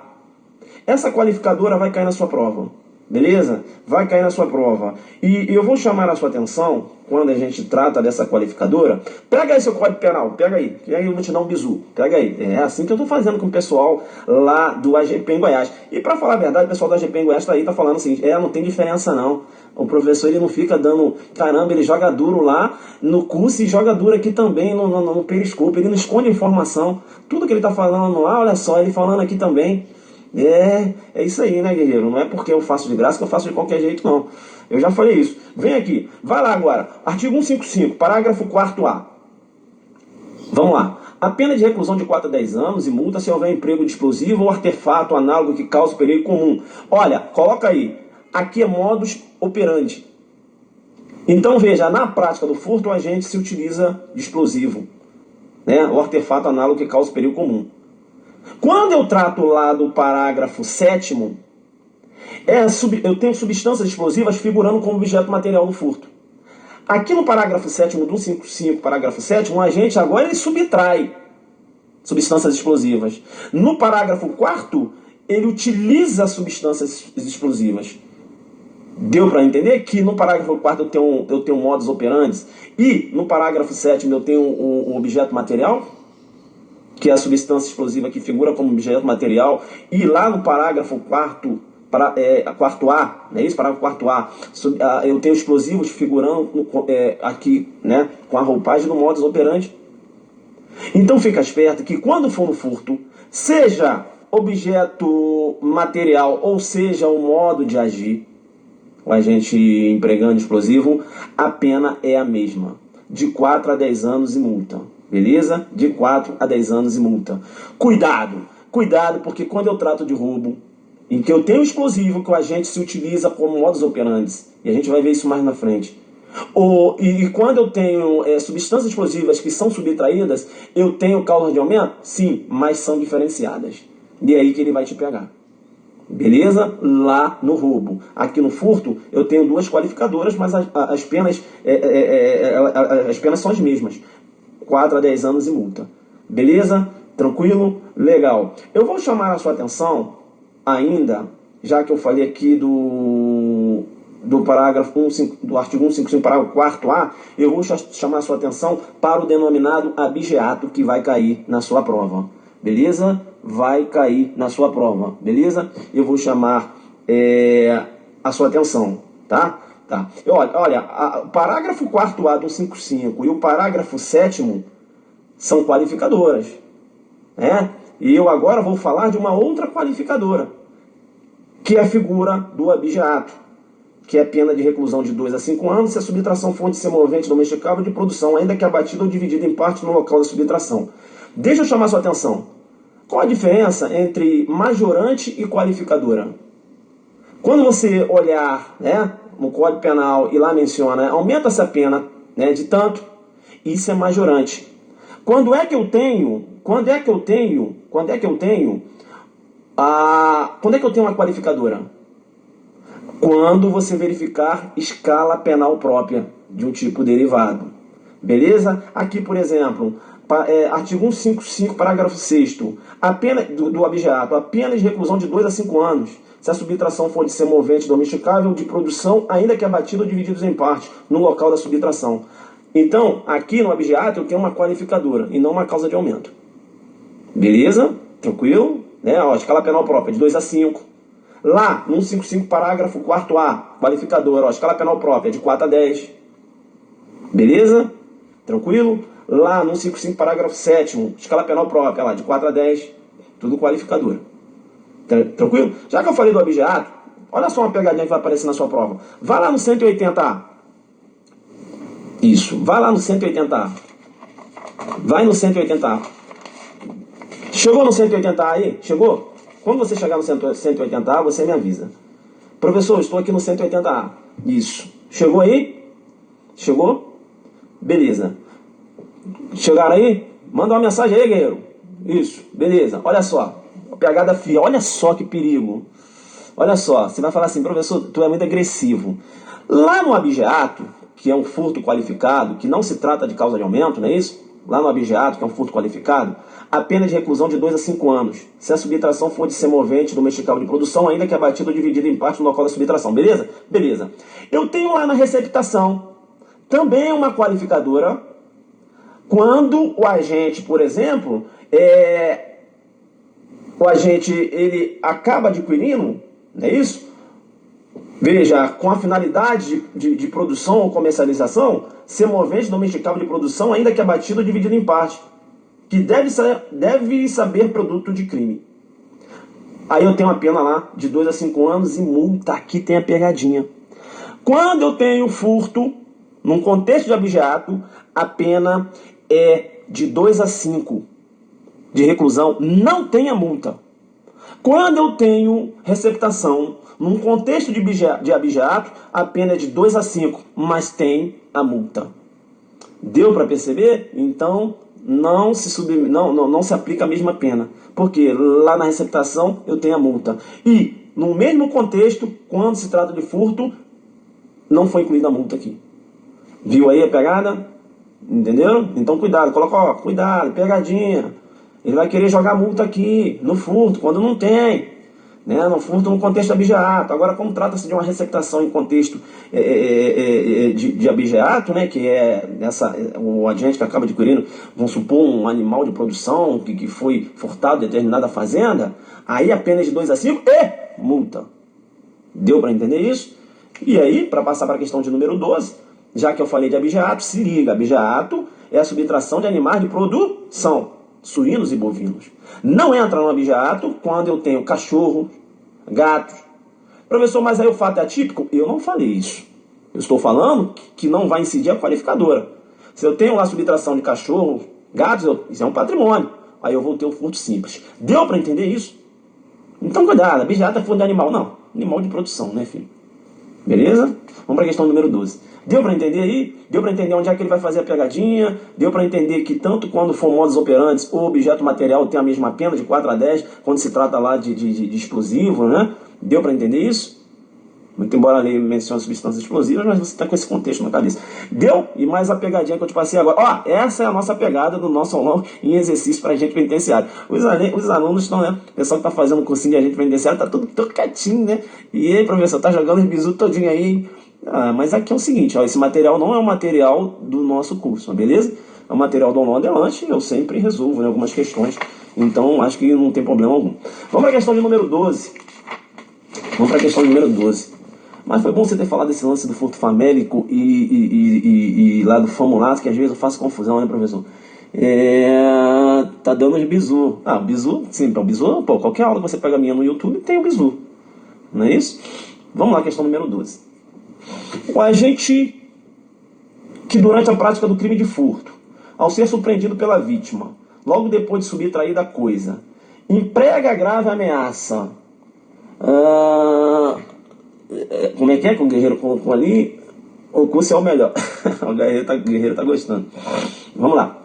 Essa qualificadora vai cair na sua prova. Beleza? Vai cair na sua prova. E eu vou chamar a sua atenção, quando a gente trata dessa qualificadora, pega aí seu código penal, pega aí, que aí eu vou te dar um bizu, pega aí. É assim que eu estou fazendo com o pessoal lá do AGP em Goiás. E para falar a verdade, o pessoal do AGP em Goiás está aí, tá falando assim, não tem diferença não. O professor ele não fica dando, caramba, ele joga duro lá no curso e joga duro aqui também no periscópio, ele não esconde informação. Tudo que ele está falando lá, olha só, ele falando aqui também. É isso aí, né, guerreiro? Não é porque eu faço de graça que eu faço de qualquer jeito, não. Eu já falei isso. Vem aqui, vai lá agora. Artigo 155, parágrafo 4º. Vamos lá. A pena de reclusão de 4 a 10 anos e multa se houver emprego de explosivo ou artefato análogo que cause perigo comum. Olha, coloca aí. Aqui é modus operandi. Então veja, na prática do furto o agente se utiliza de explosivo, né? O artefato análogo que cause perigo comum. Quando eu trato lá do parágrafo 7º, eu tenho substâncias explosivas figurando como objeto material do furto. Aqui no parágrafo 7º do 155, parágrafo 7º, o agente agora ele subtrai substâncias explosivas. No parágrafo 4º, ele utiliza substâncias explosivas. Deu para entender que no parágrafo 4º eu tenho um modus operandi e no parágrafo 7º eu tenho um objeto material, que é a substância explosiva que figura como objeto material, e lá no parágrafo 4º, 4A, não é isso? Parágrafo 4A, eu tenho explosivos figurando aqui, né, com a roupagem do modus operandi. Então fica esperto que quando for no furto, seja objeto material ou seja o modo de agir, o agente empregando explosivo, a pena é a mesma, de 4 a 10 anos e multa. Beleza? De 4 a 10 anos e multa. Cuidado, porque quando eu trato de roubo, em que eu tenho explosivo que o agente se utiliza como modus operandi, e a gente vai ver isso mais na frente. E quando eu tenho substâncias explosivas que são subtraídas, eu tenho causa de aumento? Sim, mas são diferenciadas. E é aí que ele vai te pegar. Beleza? Lá no roubo. Aqui no furto, eu tenho duas qualificadoras, mas as penas, as penas são as mesmas. 4 a 10 anos e multa. Beleza? Tranquilo? Legal. Eu vou chamar a sua atenção ainda, já que eu falei aqui do parágrafo 15, do artigo 155, parágrafo 4º, eu vou chamar a sua atenção para o denominado abigeato que vai cair na sua prova. Beleza? Vai cair na sua prova. Beleza? Eu vou chamar a sua atenção. Tá? Tá. Olha, o parágrafo 4º do 155 e o parágrafo 7º são qualificadoras. Né? E eu agora vou falar de uma outra qualificadora, que é a figura do abigeato, que é pena de reclusão de 2 a 5 anos se a subtração for de semovente domesticável de produção, ainda que abatida ou dividida em parte no local da subtração. Deixa eu chamar sua atenção. Qual a diferença entre majorante e qualificadora? Quando você olhar, né, no Código Penal e lá menciona, aumenta-se a pena, né, de tanto, isso é majorante. Quando é que eu tenho uma qualificadora? Quando você verificar escala penal própria de um tipo derivado. Beleza? Aqui, por exemplo, artigo 155, parágrafo 6º, a pena do abigeato, a pena de reclusão de 2 a 5 anos, se a subtração for de semovente domesticável de produção, ainda que abatida ou divididos em parte, no local da subtração. Então, aqui no abigeato eu tenho uma qualificadora e não uma causa de aumento. Beleza? Tranquilo? Né? Ó, escala penal própria de 2 a 5. Lá, no 155, parágrafo 4º, qualificadora, ó, escala penal própria de 4 a 10. Beleza? Tranquilo? Lá, no 155, parágrafo 7º, escala penal própria, lá, de 4 a 10. Tudo qualificadora. Tranquilo? Já que eu falei do abigeato, olha só uma pegadinha que vai aparecer na sua prova. Vai lá no 180A. Isso, vai lá no 180A. Vai no 180A. Chegou no 180A aí? Chegou? Quando você chegar no 180A, você me avisa. Professor, estou aqui no 180A. Isso. Chegou aí? Chegou? Beleza. Chegaram aí? Manda uma mensagem aí, guerreiro. Isso. Beleza. Olha só. Pegada fria. Olha só que perigo. Olha só. Você vai falar assim, professor, tu é muito agressivo. Lá no abigeato, que é um furto qualificado, que não se trata de causa de aumento, não é isso? Lá no abigeato, que é um furto qualificado, a pena de reclusão de 2 a 5 anos, se a subtração for de semovente domesticável de produção, ainda que abatida ou dividida em parte no local da subtração. Beleza? Beleza. Eu tenho lá na receptação também uma qualificadora, quando o agente, por exemplo, o agente ele acaba adquirindo, não é isso? Veja, com a finalidade de produção ou comercialização, semovente domesticável de produção, ainda que abatido ou dividido em parte, que deve saber produto de crime. Aí eu tenho a pena lá de 2 a 5 anos e multa. Aqui tem a pegadinha. Quando eu tenho furto, num contexto de abigeato, a pena é de 2 a 5 de reclusão, não tem a multa. Quando eu tenho receptação, num contexto de abigeato, a pena é de 2 a 5, mas tem a multa. Deu para perceber? Então, não se aplica a mesma pena. Porque lá na receptação eu tenho a multa. E, no mesmo contexto, quando se trata de furto, não foi incluída a multa aqui. Viu aí a pegada? Entenderam? Então, cuidado. Coloca, ó, cuidado, pegadinha. Ele vai querer jogar multa aqui, no furto, quando não tem. Né? No furto, no contexto abigeato. Agora, como trata-se de uma receptação em contexto de abigeato, né? Que é o agente que acaba adquirindo, vamos supor, um animal de produção que foi furtado em determinada fazenda, aí a pena é de 2 a 5 e multa. Deu para entender isso? E aí, para passar para a questão de número 12, já que eu falei de abigeato, se liga, abigeato é a subtração de animais de produção, suínos e bovinos. Não entra no abigeato quando eu tenho cachorro, gatos. Professor, mas aí o fato é atípico? Eu não falei isso. Eu estou falando que não vai incidir a qualificadora. Se eu tenho lá subtração de cachorro, gatos, isso é um patrimônio. Aí eu vou ter o furto simples. Deu para entender isso? Então cuidado, abigeato é furto de animal. Não, animal de produção, né, filho? Beleza? Vamos para a questão número 12. Deu para entender aí? Deu para entender onde é que ele vai fazer a pegadinha? Deu para entender que tanto quando for modus operandi, o objeto material tem a mesma pena, de 4 a 10, quando se trata lá de explosivo, né? Deu para entender isso? Muito embora a lei mencione substâncias explosivas, mas você está com esse contexto na cabeça. Deu? E mais a pegadinha que eu te passei agora. Ó, essa é a nossa pegada do nosso aulão em exercício para agente penitenciário. Os alunos estão, né? O pessoal que está fazendo cursinho de agente penitenciário tá tudo quietinho, né? E aí, professor, tá jogando os bisu todinho aí, hein? Ah, mas aqui é o seguinte, ó, esse material não é um material do nosso curso, beleza? É um material do aulão adelante, eu sempre resolvo, né, algumas questões. Então, acho que não tem problema algum. Vamos para a questão de número 12. Vamos para a questão número 12. Mas foi bom você ter falado desse lance do furto famélico e lá do famulato, que às vezes eu faço confusão, né, professor? Tá dando os bizu. Ah, o bizu, sim, o bizu, pô, qualquer aula que você pega minha no YouTube tem o bizu. Não é isso? Vamos lá, questão número 12. O agente que durante a prática do crime de furto, ao ser surpreendido pela vítima, logo depois de subtrair da coisa, emprega grave ameaça. Como é que é? Com o guerreiro com ali, o curso é o melhor. O guerreiro tá gostando. Vamos lá.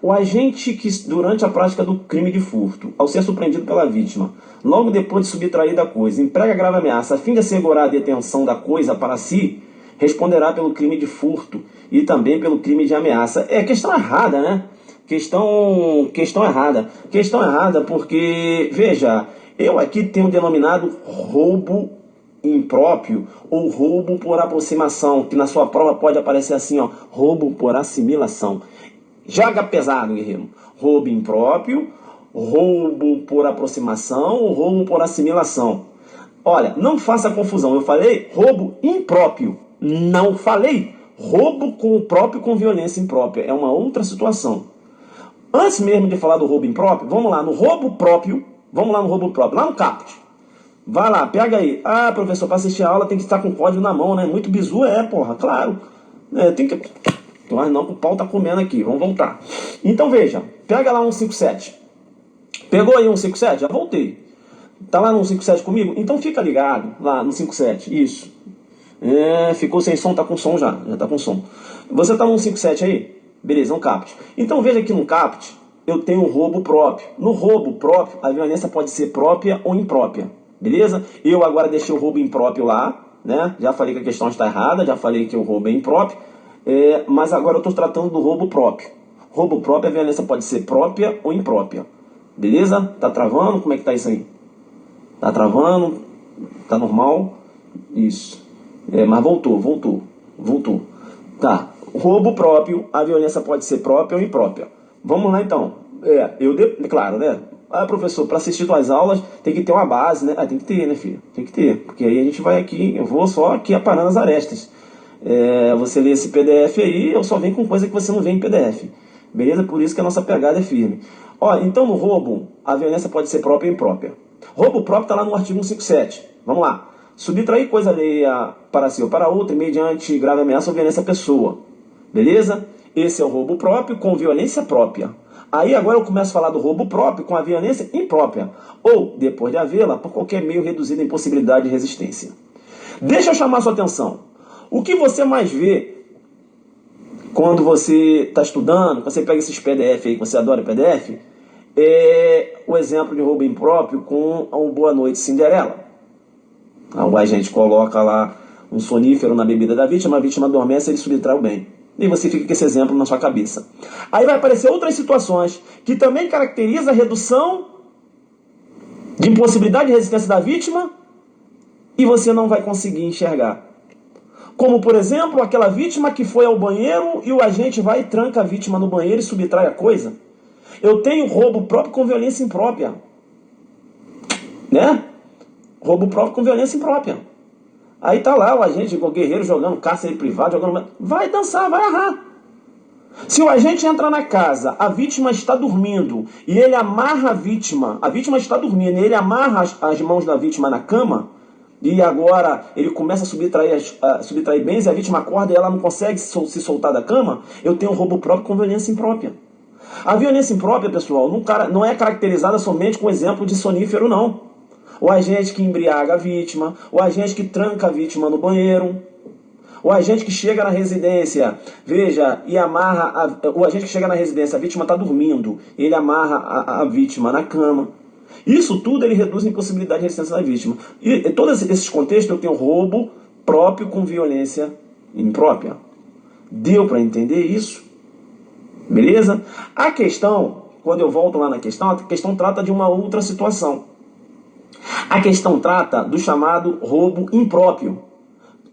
O agente que, durante a prática do crime de furto, ao ser surpreendido pela vítima, logo depois de subtrair da coisa, emprega grave ameaça a fim de assegurar a detenção da coisa para si, responderá pelo crime de furto e também pelo crime de ameaça. É questão errada, né? Questão errada. Questão errada porque, veja, eu aqui tenho denominado roubo impróprio ou roubo por aproximação, que na sua prova pode aparecer assim, ó, roubo por assimilação. Joga pesado, guerreiro. Roubo impróprio, roubo por aproximação ou roubo por assimilação. Olha, não faça confusão. Eu falei roubo impróprio. Não falei roubo com o próprio com violência imprópria. É uma outra situação. Antes mesmo de falar do roubo impróprio, vamos lá no roubo próprio. Vamos lá no roubo próprio, lá no caput. Vai lá, pega aí. Ah, professor, para assistir a aula tem que estar com o código na mão, né? Muito bizu, porra, claro. Tem que... Mas não, o pau tá comendo aqui, vamos voltar. Então veja, pega lá um 157. Pegou aí um 157? Já voltei. Tá lá no 157 comigo? Então fica ligado lá no 157, isso. Ficou sem som, tá com som já tá com som. Você tá no 157 aí? Beleza, um caput. Então veja que no caput eu tenho um roubo próprio. No roubo próprio, a violência pode ser própria ou imprópria. Beleza? Eu agora deixei o roubo impróprio lá, né? Já falei que a questão está errada, já falei que o roubo é impróprio. Mas agora eu estou tratando do roubo próprio. Roubo próprio, a violência pode ser própria ou imprópria. Beleza? Tá travando? Como é que tá isso aí? Tá travando? Tá normal? Isso. Mas voltou. Tá. Roubo próprio, a violência pode ser própria ou imprópria. Vamos lá então. Claro, né? Ah, professor, para assistir tuas aulas tem que ter uma base, né? Tem que ter, né, filho? Tem que ter. Porque aí a gente vai aqui, eu vou só aqui aparando as arestas. Você lê esse PDF aí, eu só venho com coisa que você não vê em PDF. Beleza? Por isso que a nossa pegada é firme. Ó, então no roubo, a violência pode ser própria ou imprópria. Roubo próprio está lá no artigo 157. Vamos lá. Subtrair coisa alheia para si ou para outra, mediante grave ameaça ou violência à pessoa. Beleza? Esse é o roubo próprio com violência própria. Aí agora eu começo a falar do roubo próprio com a violência imprópria. Ou, depois de havê-la, por qualquer meio reduzido em possibilidade de resistência. Deixa eu chamar a sua atenção. O que você mais vê quando você está estudando, quando você pega esses PDF aí, que você adora PDF, é o exemplo de roubo impróprio com um Boa Noite Cinderela. O agente coloca lá um sonífero na bebida da vítima, a vítima adormece e ele subtrai o bem. E você fica com esse exemplo na sua cabeça. Aí vai aparecer outras situações que também caracterizam a redução de impossibilidade de resistência da vítima e você não vai conseguir enxergar. Como, por exemplo, aquela vítima que foi ao banheiro e o agente vai e tranca a vítima no banheiro e subtrai a coisa. Eu tenho roubo próprio com violência imprópria. Né? Roubo próprio com violência imprópria. Aí tá lá o agente, o guerreiro jogando cárcere privado, jogando... Vai dançar, vai arrar. Se o agente entra na casa, a vítima está dormindo e ele amarra a vítima está dormindo e ele amarra as mãos da vítima na cama, e agora ele começa a subtrair bens e a vítima acorda e ela não consegue se soltar da cama, eu tenho um roubo próprio com violência imprópria. A violência imprópria, pessoal, não é caracterizada somente com exemplo de sonífero, não. o agente que embriaga a vítima, o agente que tranca a vítima no banheiro, o agente que chega na residência, veja, e amarra, o agente que chega na residência, a vítima está dormindo, ele amarra a vítima na cama. Isso tudo ele reduz a impossibilidade de resistência da vítima. E em todos esses contextos eu tenho roubo próprio com violência imprópria. Deu para entender isso? Beleza? A questão, quando eu volto lá na questão, a questão trata de uma outra situação. A questão trata do chamado roubo impróprio.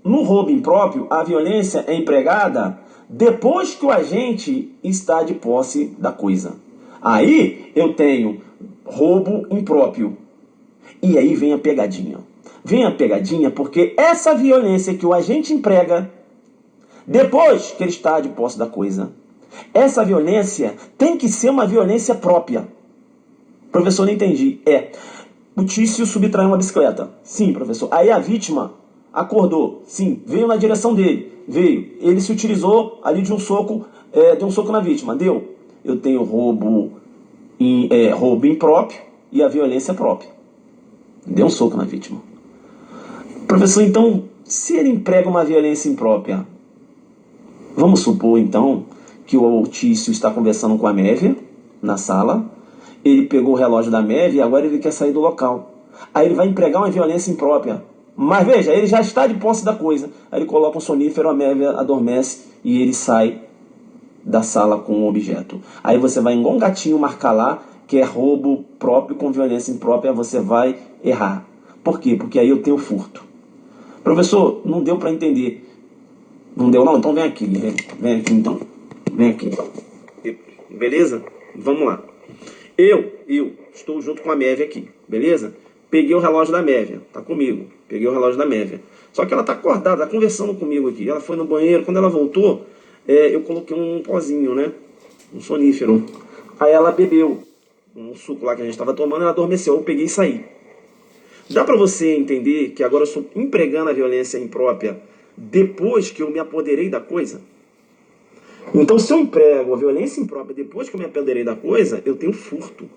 No roubo impróprio, a violência é empregada depois que o agente está de posse da coisa. Aí eu tenho roubo impróprio. E aí vem a pegadinha. Vem a pegadinha porque essa violência que o agente emprega depois que ele está de posse da coisa, essa violência tem que ser uma violência própria. Professor, não entendi. O Tício subtraiu uma bicicleta. Sim, professor. Aí a vítima acordou. Sim, veio na direção dele. Veio. Ele se utilizou ali de um soco, deu um soco na vítima. Deu. Eu tenho roubo impróprio e a violência própria. Deu um soco na vítima. Professor, então, se ele emprega uma violência imprópria, vamos supor, então, que o Tício está conversando com a Mévia na sala, ele pegou o relógio da Mévia e agora ele quer sair do local. Aí ele vai empregar uma violência imprópria. Mas veja, ele já está de posse da coisa. Aí ele coloca um sonífero, a Mévia adormece e ele sai da sala com o objeto. Aí você vai igual um gatinho marcar lá, que é roubo próprio com violência imprópria, você vai errar. Por quê? Porque aí eu tenho furto. Professor, não deu para entender. Não deu não? Então vem aqui. Vem aqui então. Vem aqui. Beleza? Vamos lá. Eu estou junto com a Mévia aqui. Beleza? Peguei o relógio da Mévia. Tá comigo. Peguei o relógio da Mévia. Só que ela tá acordada, tá conversando comigo aqui. Ela foi no banheiro. Quando ela voltou, eu coloquei um pozinho, né? Um sonífero. Aí ela bebeu um suco lá que a gente estava tomando, ela adormeceu. Eu peguei e saí. Dá para você entender que agora eu estou empregando a violência imprópria depois que eu me apoderei da coisa? Então, se eu emprego a violência imprópria depois que eu me apoderei da coisa, eu tenho furto.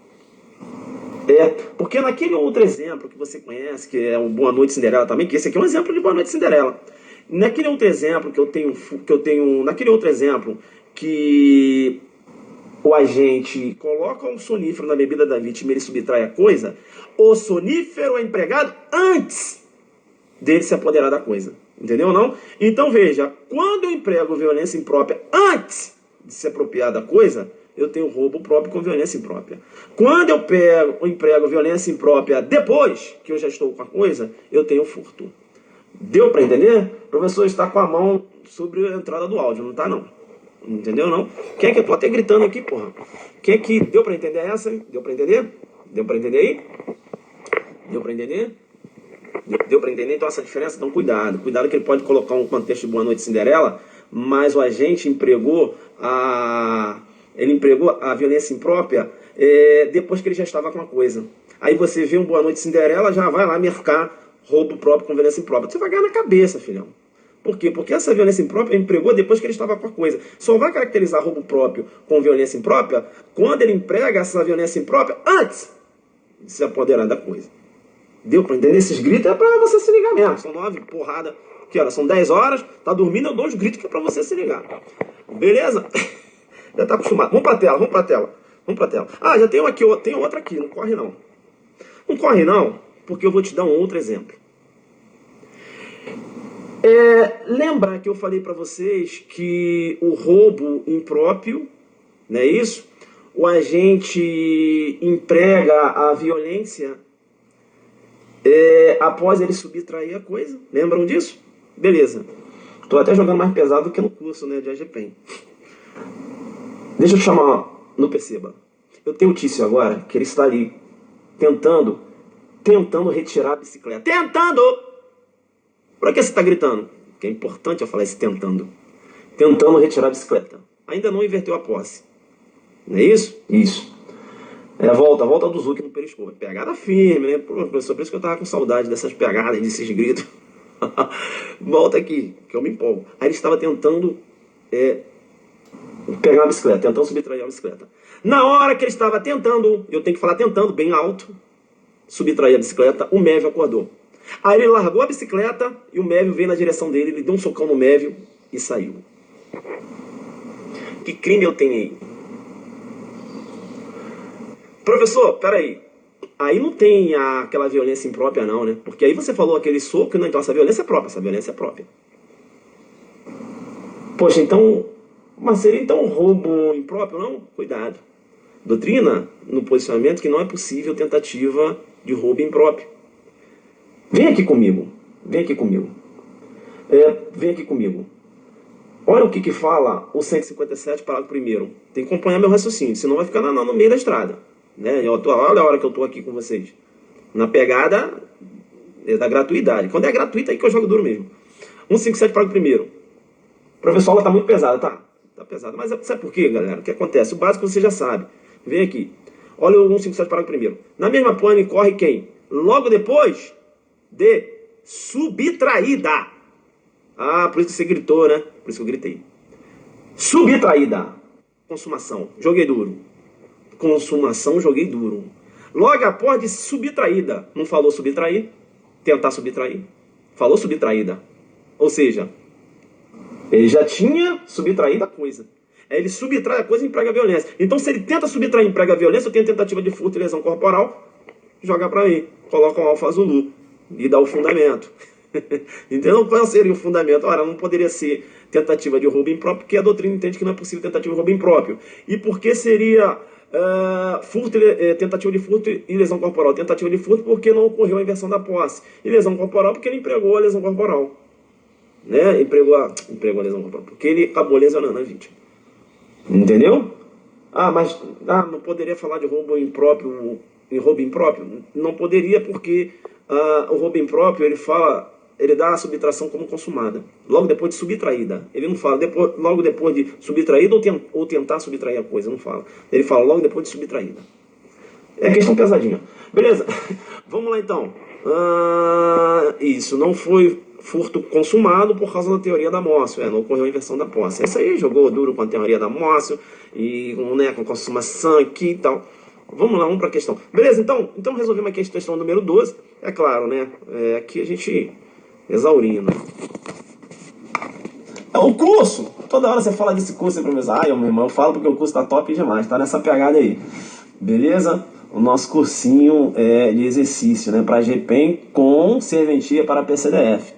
Porque naquele outro exemplo que você conhece, que é o Boa Noite Cinderela também, que esse aqui é um exemplo de Boa Noite Cinderela. Naquele outro exemplo naquele outro exemplo que o agente coloca um sonífero na bebida da vítima e ele subtrai a coisa, o sonífero é empregado antes dele se apoderar da coisa. Entendeu ou não? Então veja, quando eu emprego violência imprópria antes de se apropriar da coisa, eu tenho roubo próprio com violência imprópria. Quando eu emprego violência imprópria depois que eu já estou com a coisa, eu tenho furto. Deu para entender? O professor está com a mão sobre a entrada do áudio, não está não? Entendeu não? Quem é que eu tô até gritando aqui, porra? Quem é que deu para entender essa? Deu para entender? Deu para entender aí? Deu para entender? Deu para entender então essa diferença? Então cuidado que ele pode colocar um contexto de Boa Noite Cinderela, mas o agente empregou a violência imprópria depois que ele já estava com a coisa. Aí você vê um Boa Noite Cinderela, já vai lá mercar roubo próprio com violência imprópria. Você vai ganhar na cabeça, filhão. Por quê? Porque essa violência imprópria ele empregou depois que ele estava com a coisa. Só vai caracterizar roubo próprio com violência imprópria quando ele emprega essa violência imprópria antes de se apoderar da coisa. Deu para entender? Esses gritos é para você se ligar mesmo. São 9, porrada. Que horas? São 10 horas. Tá dormindo, eu dou os gritos que é para você se ligar. Beleza? Já tá acostumado. Vamos pra tela. Ah, já tenho aqui, tem outra aqui. Não corre não. Não corre não, porque eu vou te dar um outro exemplo. Lembra que eu falei para vocês que o roubo impróprio, não é isso? O agente emprega a violência após ele subtrair a coisa. Lembram disso? Beleza. Estou até jogando mais pesado do que no curso, né, de AGPEM. Deixa eu te chamar, não perceba. Eu tenho o Tício agora, que ele está ali tentando retirar a bicicleta. Tentando! Por que você está gritando? Porque é importante eu falar esse tentando. Tentando retirar a bicicleta. Ainda não inverteu a posse. Não é isso? Isso. Volta do Zuc no periscope. Pegada firme, né? Professor, por isso que eu tava com saudade dessas pegadas, desses gritos. Volta aqui, que eu me empolgo. Aí ele estava tentando pegar a bicicleta, tentando subtrair a bicicleta. Na hora que ele estava tentando, eu tenho que falar tentando bem alto, subtrair a bicicleta, o Mévio acordou. Aí ele largou a bicicleta e o Mévio veio na direção dele, ele deu um socão no Mévio e saiu. Que crime eu tenho aí? Professor, peraí. Aí não tem aquela violência imprópria não, né? Porque aí você falou aquele soco, não, então essa violência é própria. Poxa, então... Mas seria então um roubo impróprio? Não? Cuidado. Doutrina, no posicionamento, que não é possível tentativa de roubo impróprio. Vem aqui comigo. Vem aqui comigo. Vem aqui comigo. Olha o que fala o 157, parágrafo 1º. Tem que acompanhar meu raciocínio, senão vai ficar no meio da estrada. Né? Olha a hora que eu estou aqui com vocês. Na pegada da gratuidade. Quando é gratuito, aí que eu jogo duro mesmo. 157, parágrafo 1º. Professor, ela está muito pesada, tá? Tá pesada. Mas sabe por quê, galera? O que acontece? O básico você já sabe. Vem aqui. Olha o 157, parágrafo 1º. Na mesma pane corre quem? Logo depois de subtraída. Ah, por isso que você gritou, né? Por isso que eu gritei. Subtraída. Consumação. Joguei duro. Consumação, joguei duro. Logo após de subtraída. Não falou subtrair? Tentar subtrair. Falou subtraída. Ou seja, ele já tinha subtraído a coisa. Aí ele subtrai a coisa e emprega a violência. Então, se ele tenta subtrair e emprega a violência, eu tenho tentativa de furto e lesão corporal, joga pra mim. Coloca um alfa azulu e dá o fundamento. Entendeu? Qual seria o fundamento? Ora, não poderia ser tentativa de roubo impróprio, porque a doutrina entende que não é possível tentativa de roubo impróprio. E por que seria tentativa de furto e lesão corporal? Tentativa de furto porque não ocorreu a inversão da posse. E lesão corporal porque ele empregou a lesão corporal. Né? Empregou a lesão corporal. Porque ele acabou lesionando a vítima. Entendeu? Mas não poderia falar de roubo impróprio em roubo impróprio? Não poderia porque o roubo impróprio ele dá a subtração como consumada. Logo depois de subtraída. Ele não fala logo depois de subtraída ou tentar subtrair a coisa. Não fala. Ele fala logo depois de subtraída. É questão pesadinha. Beleza? Vamos lá então. Isso, não foi furto consumado por causa da teoria da Amócio. Não ocorreu a inversão da posse. Essa aí jogou duro com a teoria da Amócio e com consumação aqui e tal. Vamos lá, vamos para a questão. Beleza, então resolvemos aqui a questão número 12. É claro, né? Aqui a gente exaurindo. O curso! Toda hora você fala desse curso aí, professor. Meu irmão, eu falo porque o curso tá top demais. Tá nessa pegada aí. Beleza? O nosso cursinho de exercício, né? Para GPEM com serventia para PCDF.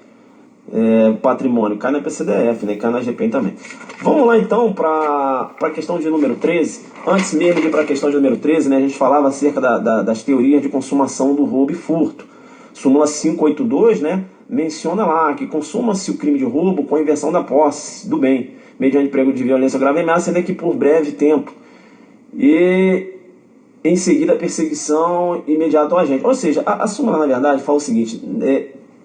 Patrimônio cai na PCDF, né? Cai na GPEM também. Vamos lá então para a questão de número 13. Antes mesmo de ir para a questão de número 13, né, a gente falava acerca das teorias de consumação do roubo e furto. Súmula 582, né, menciona lá que consuma-se o crime de roubo com a inversão da posse do bem, mediante emprego de violência grave e ameaça, ainda que por breve tempo. E em seguida a perseguição imediata ao agente. Ou seja, a súmula, na verdade, fala o seguinte: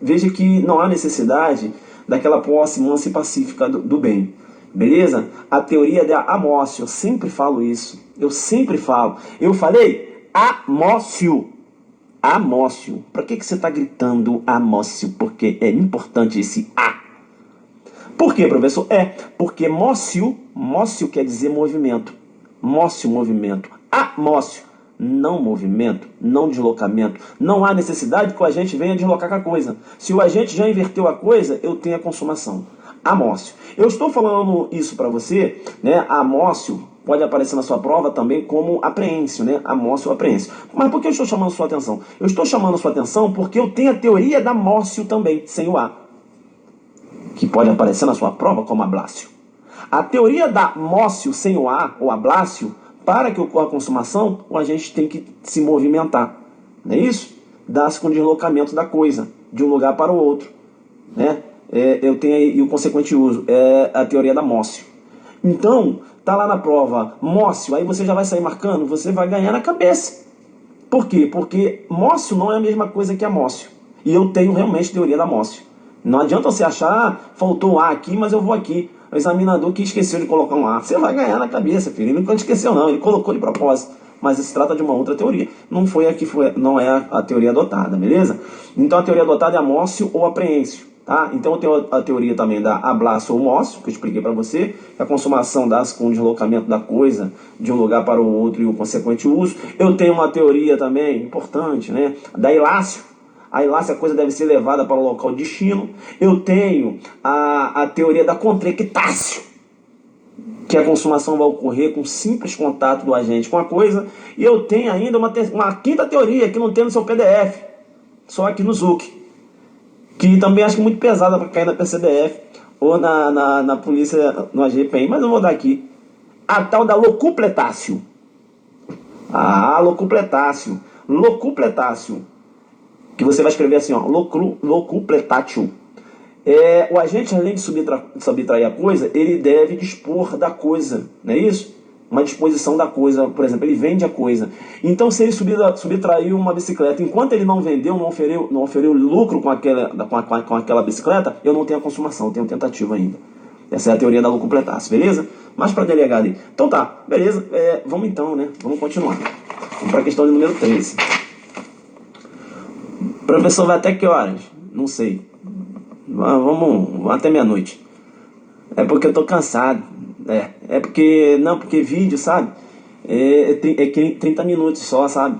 veja que não há necessidade daquela posse mansa e pacífica do bem. Beleza? A teoria da Amócio, eu sempre falo isso. Eu sempre falo. Eu falei Amócio. Amócio. Para que você está gritando Amócio? Porque é importante esse A. Por quê, professor? Porque mócio quer dizer movimento. Mócio, movimento. Amócio, não movimento, não deslocamento. Não há necessidade que o agente venha deslocar com a coisa. Se o agente já inverteu a coisa, eu tenho a consumação. Amócio. Eu estou falando isso para você, né? Amócio pode aparecer na sua prova também como apreêncio, né? Amócio ou apreêncio. Mas por que eu estou chamando sua atenção? Eu estou chamando sua atenção porque eu tenho a teoria da Amócio também, sem o A, que pode aparecer na sua prova como ablácio. A teoria da Amócio sem o A, ou ablácio, para que ocorra a consumação, o agente tem que se movimentar. Não é isso? Dá-se com o deslocamento da coisa, de um lugar para o outro, né? Eu tenho aí o consequente uso, a teoria da Mócio. Então, tá lá na prova, Mócio, aí você já vai sair marcando, você vai ganhar na cabeça. Por quê? Porque Mócio não é a mesma coisa que Amócio. E eu tenho realmente teoria da Mócio. Não adianta você achar, faltou um A aqui, mas eu vou aqui. O examinador que esqueceu de colocar um A. Você vai ganhar na cabeça, filho. Ele não esqueceu não, ele colocou de propósito. Mas se trata de uma outra teoria. Não foi a que não é a teoria adotada, beleza? Então a teoria adotada é Amócio ou apreêncio. Tá? Então eu tenho a teoria também da ablação ou mócio, que eu expliquei para você, que a consumação dá-se com o deslocamento da coisa de um lugar para o outro e o consequente uso. Eu tenho uma teoria também importante, né, da hilácio. A hilácia, a coisa deve ser levada para o local de destino. Eu tenho a teoria da contrectácio, que a consumação vai ocorrer com simples contato do agente com a coisa. E eu tenho ainda uma quinta teoria que não tem no seu PDF, só aqui no Zuc, que também acho muito pesada para cair na PCBF ou na polícia, no AGPM, mas eu vou dar aqui. A tal da locupletácio. Locupletácio. Locupletácio. Que você vai escrever assim, ó, locupletátil. O agente, além de subtrair a coisa, ele deve dispor da coisa, não é isso? Uma disposição da coisa, por exemplo, ele vende a coisa. Então, se ele subtraiu uma bicicleta, enquanto ele não vendeu, não oferiu lucro com aquela bicicleta, eu não tenho a consumação, eu tenho tentativa ainda. Essa é a teoria da locupletácio, beleza? Mas para delegado aí. Então tá, beleza. Vamos então, né? Vamos continuar. Vamos para a questão de número 13. O professor vai até que horas? Não sei. Vamos até meia-noite. É porque eu tô cansado. Porque vídeo, sabe? É 30 minutos só, sabe?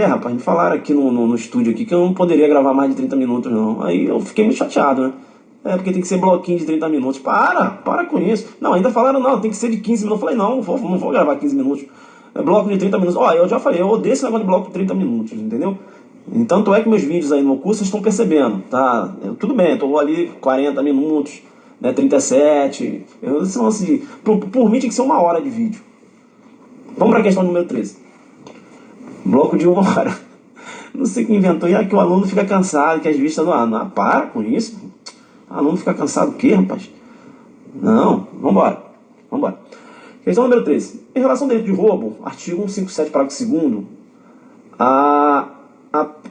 Rapaz, me falaram aqui no estúdio aqui que eu não poderia gravar mais de 30 minutos, não. Aí eu fiquei muito chateado, né? Porque tem que ser bloquinho de 30 minutos. Para com isso. Não, ainda falaram, não, tem que ser de 15 minutos. Eu falei, não vou gravar 15 minutos. Bloco de 30 minutos. Eu já falei, eu odeio esse negócio de bloco de 30 minutos, entendeu? Tanto é que meus vídeos aí no curso vocês estão percebendo, tá? Tudo bem, eu tô ali 40 minutos, né, 37. Por mim tinha que ser 1 hora de vídeo. Vamos para a questão número 13. Bloco de 1 hora. Não sei quem inventou, que o aluno fica cansado, que as vistas não. Para com isso. O aluno fica cansado o quê, rapaz? Não, vambora. Questão número 13. Em relação ao delito de roubo, artigo 157, parágrafo 2º,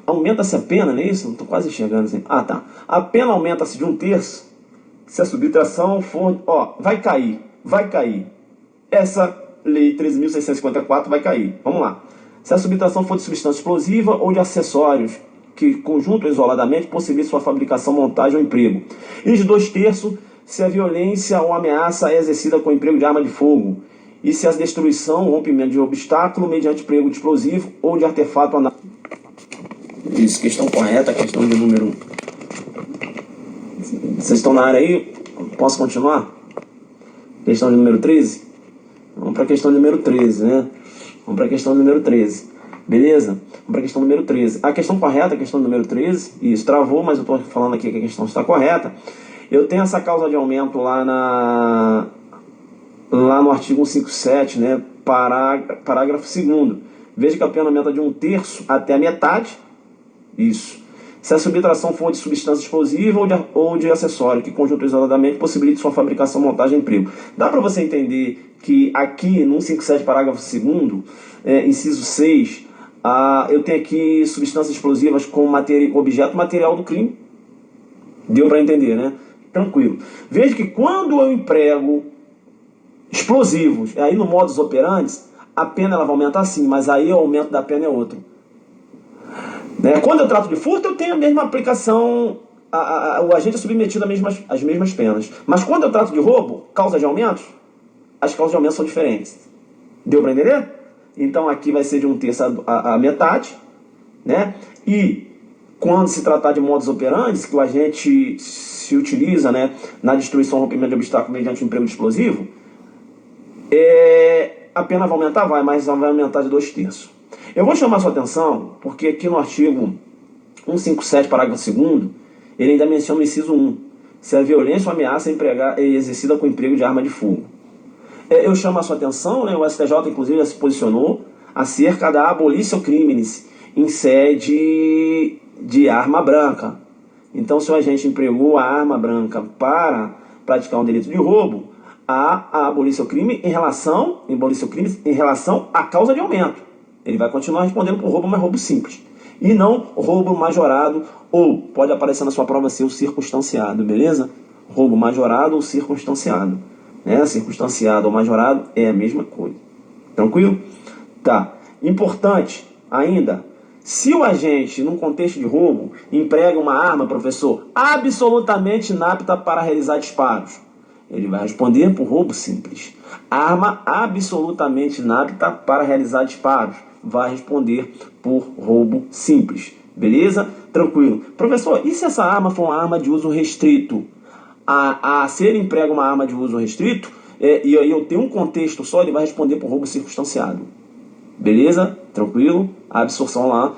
aumenta-se a pena, não é isso? Não estou quase enxergando assim. Tá. A pena aumenta-se de 1/3 se a subtração for... vai cair. Essa lei 13.654 vai cair. Vamos lá. Se a subtração for de substância explosiva ou de acessórios que, conjunto ou isoladamente, possibilitem sua fabricação, montagem ou emprego. E de 2/3 se a violência ou ameaça é exercida com o emprego de arma de fogo. E se a destruição ou rompimento de obstáculo mediante emprego de explosivo ou de artefato análogo. Isso, questão correta, questão de número... Vocês estão na área aí? Posso continuar? Questão de número 13? Vamos para a questão de número 13, né? Vamos para a questão de número 13. Beleza? Vamos para a questão número 13. A questão correta, a questão número 13, isso travou, mas eu estou falando aqui que a questão está correta. Eu tenho essa causa de aumento lá no artigo 157, né? Parágrafo 2º. Veja que a pena aumenta de 1/3 até a metade. Isso. Se a subtração for de substância explosiva ou de acessório que, conjunto isoladamente, possibilite sua fabricação, montagem e emprego. Dá para você entender que aqui, no 157, parágrafo 2º, inciso 6, eu tenho aqui substâncias explosivas com objeto material do crime? Deu para entender, né? Tranquilo. Veja que quando eu emprego explosivos, aí no modus operandi, a pena ela vai aumentar sim, mas aí o aumento da pena é outro. Quando eu trato de furto, eu tenho a mesma aplicação, o agente é submetido às mesmas penas. Mas quando eu trato de roubo, causa de aumentos, as causas de aumento são diferentes. Deu para entender? Então aqui vai ser de 1/3 a metade, né? E quando se tratar de modus operandi, que o agente se utiliza, né, na destruição, rompimento de obstáculo mediante o emprego de explosivo, a pena vai aumentar? Mas vai aumentar de 2/3. Eu vou chamar a sua atenção, porque aqui no artigo 157, parágrafo 2º, ele ainda menciona o inciso 1. Se a violência ou ameaça é exercida com emprego de arma de fogo. Eu chamo a sua atenção, né, o STJ inclusive já se posicionou acerca da abolício criminis em sede de arma branca. Então, se o agente empregou a arma branca para praticar um delito de roubo, há a abolício crime em relação à causa de aumento. Ele vai continuar respondendo por roubo, mas roubo simples. E não roubo majorado, ou pode aparecer na sua prova ser o circunstanciado, beleza? Roubo majorado ou circunstanciado. Circunstanciado ou majorado é a mesma coisa. Tranquilo? Tá. Importante ainda Se o agente, num contexto de roubo, emprega uma arma, professor, absolutamente inapta para realizar disparos, ele vai responder por roubo simples. Arma absolutamente inapta para realizar disparos, vai responder por roubo simples. Beleza? Tranquilo. Professor, e se essa arma for uma arma de uso restrito? Se ele emprega uma arma de uso restrito, e aí eu tenho um contexto só, ele vai responder por roubo circunstanciado. Beleza? Tranquilo? A absorção lá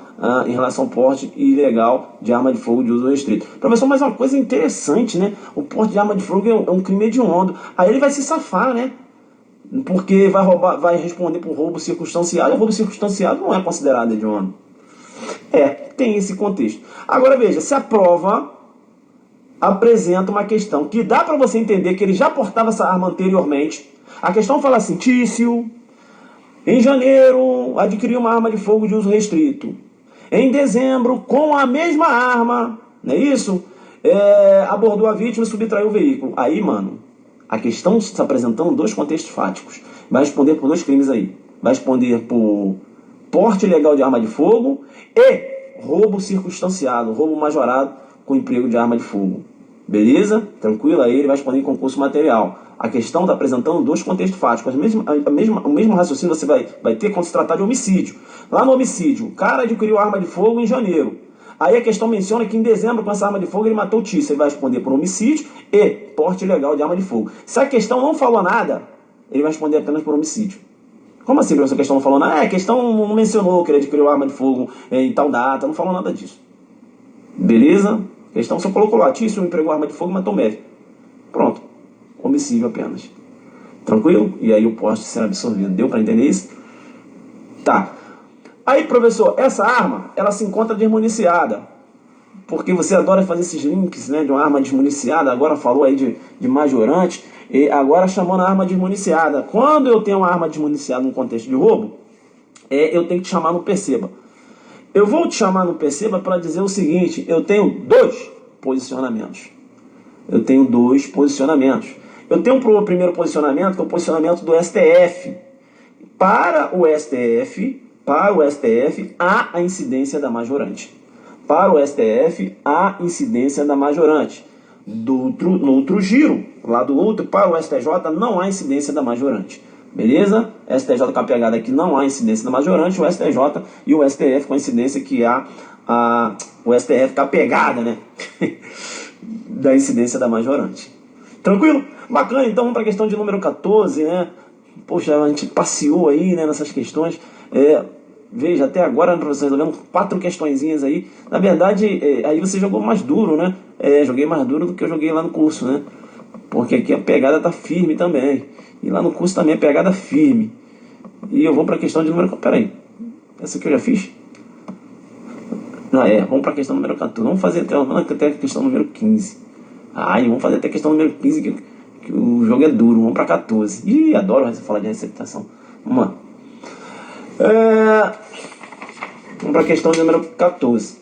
em relação ao porte ilegal de arma de fogo de uso restrito. Professor, mas uma coisa interessante, né? O porte de arma de fogo é um crime hediondo. Aí ele vai se safar, né? Porque vai responder por roubo circunstanciado. E o roubo circunstanciado não é considerado hediondo. Tem esse contexto. Agora veja, se a prova apresenta uma questão que dá para você entender que ele já portava essa arma anteriormente. A questão fala assim: Tício, em janeiro, adquiriu uma arma de fogo de uso restrito. Em dezembro, com a mesma arma, não é isso? Abordou a vítima e subtraiu o veículo. Aí, mano, a questão está apresentando dois contextos fáticos. Vai responder por dois crimes aí. Vai responder por porte ilegal de arma de fogo e roubo circunstanciado, roubo majorado com emprego de arma de fogo. Beleza? Tranquilo? Aí ele vai responder em concurso material. A questão está apresentando dois contextos fáticos. O mesmo raciocínio você vai ter quando se tratar de homicídio. Lá no homicídio, o cara adquiriu arma de fogo em janeiro. Aí a questão menciona que em dezembro, com essa arma de fogo, ele matou o Tício. Ele vai responder por homicídio e porte ilegal de arma de fogo. Se a questão não falou nada, ele vai responder apenas por homicídio. Como assim, professor? A questão não falou nada? A questão não mencionou que ele adquiriu arma de fogo em tal data, não falou nada disso. Beleza? A questão só colocou lá: Tício empregou arma de fogo e matou o médico. Pronto. Homicídio apenas. Tranquilo? E aí o porte será absorvido. Deu para entender isso? Tá. Aí, professor, essa arma, ela se encontra desmuniciada. Porque você adora fazer esses links, né, de uma arma desmuniciada. Agora falou aí de majorante. E agora chamando a arma desmuniciada. Quando eu tenho uma arma desmuniciada num contexto de roubo, eu tenho que te chamar no perceba. Eu vou te chamar no perceba para dizer o seguinte: eu tenho dois posicionamentos. Eu tenho o primeiro posicionamento, que é o posicionamento do STF. Para o STF, há a incidência da majorante. Para o STF, há incidência da majorante. No outro giro, lá do outro, para o STJ, não há incidência da majorante. Beleza? STJ com a pegada aqui, não há incidência da majorante. O STJ e o STF com a incidência que o STF com a pegada, né? da incidência da majorante. Tranquilo? Bacana, então vamos para a questão de número 14, né? Poxa, a gente passeou aí, né, nessas questões. Veja, até agora, professor, resolvendo 4 questõezinhas aí. Na verdade, aí você jogou mais duro, né? Joguei mais duro do que eu joguei lá no curso, né? Porque aqui a pegada tá firme também. E lá no curso também a pegada firme. E eu vou para a questão de número... Peraí, essa aqui eu já fiz? Vamos para a questão número 14. Vamos fazer até a questão número 15. Vamos fazer até a questão número 15, que o jogo é duro. Vamos para 14. Ih, adoro falar de receptação. Vamos lá. Vamos para a questão número 14.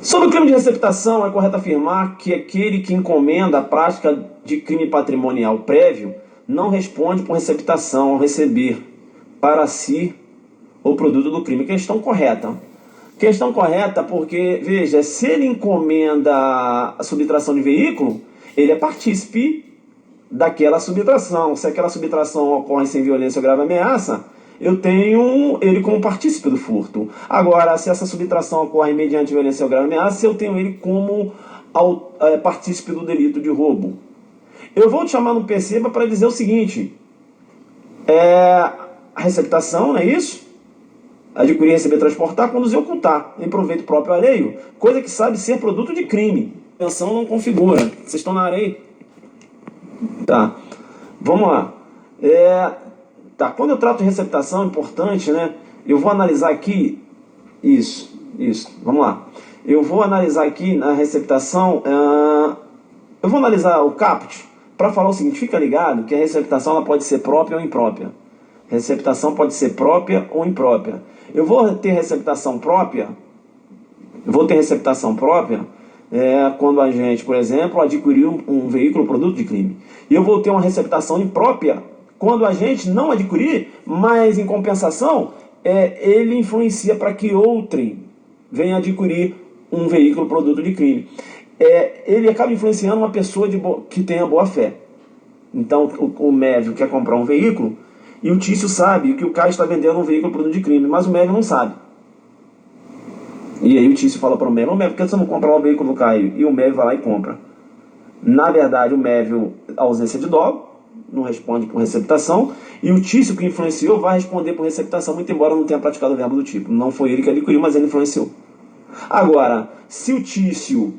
Sobre o crime de receptação, é correto afirmar que aquele que encomenda a prática de crime patrimonial prévio não responde por receptação ao receber para si o produto do crime. Questão correta. Questão correta porque, veja, se ele encomenda a subtração de veículo, ele é partícipe daquela subtração. Se aquela subtração ocorre sem violência ou grave ameaça, eu tenho ele como partícipe do furto. Agora, se essa subtração ocorre mediante violência ou grave ameaça, eu tenho ele como partícipe do delito de roubo. Eu vou te chamar no perceba para dizer o seguinte: a receptação, não é isso? Adquirir, receber, transportar, conduzir, ocultar, em proveito próprio alheio, coisa que sabe ser produto de crime. A intenção não configura. Vocês estão na área aí? Tá. Vamos lá. Quando eu trato de receptação, é importante, né? Eu vou analisar aqui isso. Vamos lá. Eu vou analisar aqui na receptação, eu vou analisar o caput para falar o seguinte: fica ligado que a receptação ela pode ser própria ou imprópria. Receptação pode ser própria ou imprópria. Eu vou ter receptação própria. Quando a gente, por exemplo, adquiriu um veículo produto de crime. E eu vou ter uma receptação imprópria quando a gente não adquirir, mas em compensação ele influencia para que outrem venha adquirir um veículo produto de crime. Ele acaba influenciando uma pessoa que tenha boa fé. Então o Mévio quer comprar um veículo e o Tício sabe que o Caio está vendendo um veículo produto de crime, mas o Mévio não sabe. E aí o Tício fala para o Mévio: Mévio, por que você não compra o veículo do Caio? E o Mévio vai lá e compra. Na verdade, o Mévio, ausência de dolo, não responde por receptação, e o Tício, que influenciou, vai responder por receptação, muito embora não tenha praticado o verbo do tipo. Não foi ele que adquiriu, mas ele influenciou. Agora, se o Tício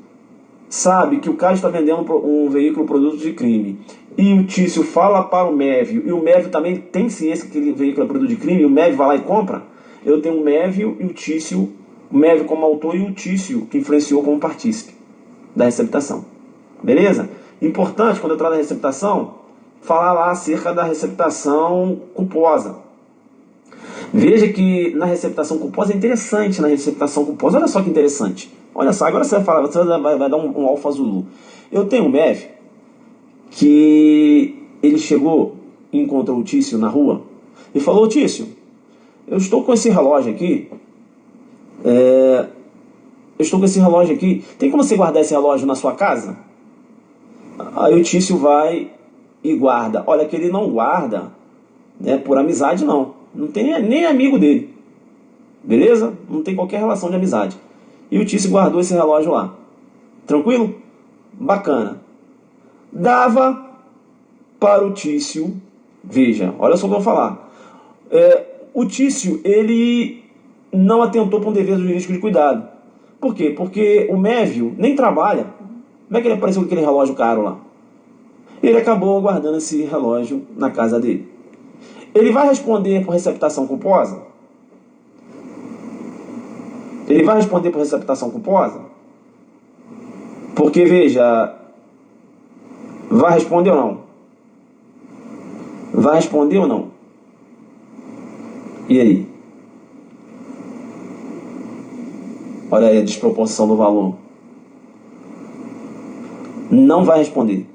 sabe que o Caio está vendendo um veículo produto de crime, e o Tício fala para o Mévio, e o Mévio também tem ciência que aquele veículo é produto de crime, e o Mévio vai lá e compra, eu tenho o Mévio e o Tício, o Mévio como autor e o Tício que influenciou como partícipe da receptação. Beleza? Importante, quando eu trato da receptação, falar lá acerca da receptação culposa. Veja que na receptação culposa é interessante, na receptação culposa, olha só que interessante. Olha só, agora você vai falar, você vai dar um alfa Zulu. Eu tenho um Mévio que ele chegou e encontrou o Tício na rua e falou: Tício, eu estou com esse relógio aqui, tem como você guardar esse relógio na sua casa? Aí o Tício vai e guarda. Olha que ele não guarda, né, por amizade, não tem nem amigo dele, beleza? Não tem qualquer relação de amizade. E o Tício guardou esse relógio lá. Tranquilo? Bacana. Dava para o Tício, veja, olha só o que eu vou falar. O Tício, ele não atentou para um dever jurídico de cuidado. Por quê? Porque o Mévio nem trabalha. Como é que ele apareceu com aquele relógio caro lá? Ele acabou guardando esse relógio na casa dele. Ele vai responder por receptação culposa? Ele vai responder por receptação culposa? Porque, veja, vai responder ou não? Vai responder ou não? E aí? Olha aí a desproporção do valor. Não vai responder.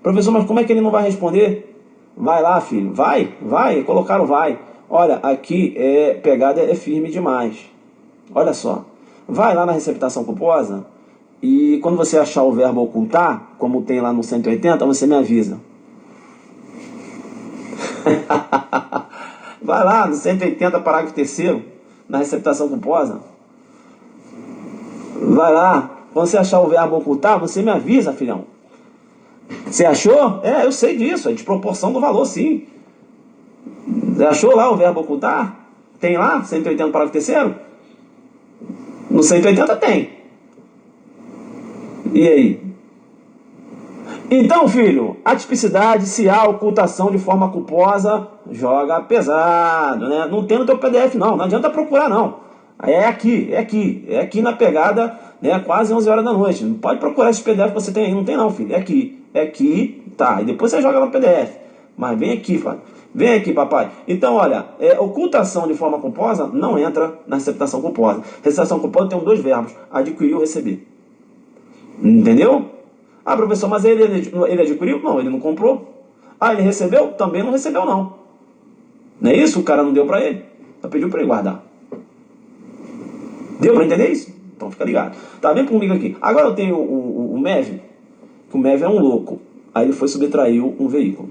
Professor, mas como é que ele não vai responder? Vai lá, filho. Vai. Colocaram vai. Olha, aqui pegada é firme demais. Olha só. Vai lá na receptação culposa e quando você achar o verbo ocultar, como tem lá no 180, você me avisa. Vai lá no 180, parágrafo 3º, na receptação culposa. Vai lá. Quando você achar o verbo ocultar, você me avisa, filhão. Você achou? Eu sei disso. É desproporção do valor, sim. Você achou lá o verbo ocultar? Tem lá? 180, parágrafo 3º? No 180 tem. E aí? Então, filho, a tipicidade, se há ocultação de forma culposa, joga pesado, né? Não tem no teu PDF, não adianta procurar, não. É aqui na pegada, né? Quase 11 horas da noite. Não pode procurar esse PDF que você tem aí, não tem não, filho. É aqui, tá. E depois você joga no PDF. Mas vem aqui, Fábio. Vem aqui, papai. Então, olha, ocultação de forma culposa não entra na receptação culposa. Receptação culposa tem dois verbos: adquirir ou receber. Entendeu? Ah, professor, mas ele adquiriu? Não, ele não comprou. Ah, ele recebeu? Também não recebeu, não. Não é isso? O cara não deu para ele. Só pediu para ele guardar. Deu para entender isso? Então fica ligado. Tá, vem comigo aqui. Agora eu tenho o Mévio, que o Mévio é um louco. Aí ele foi subtraiu um veículo.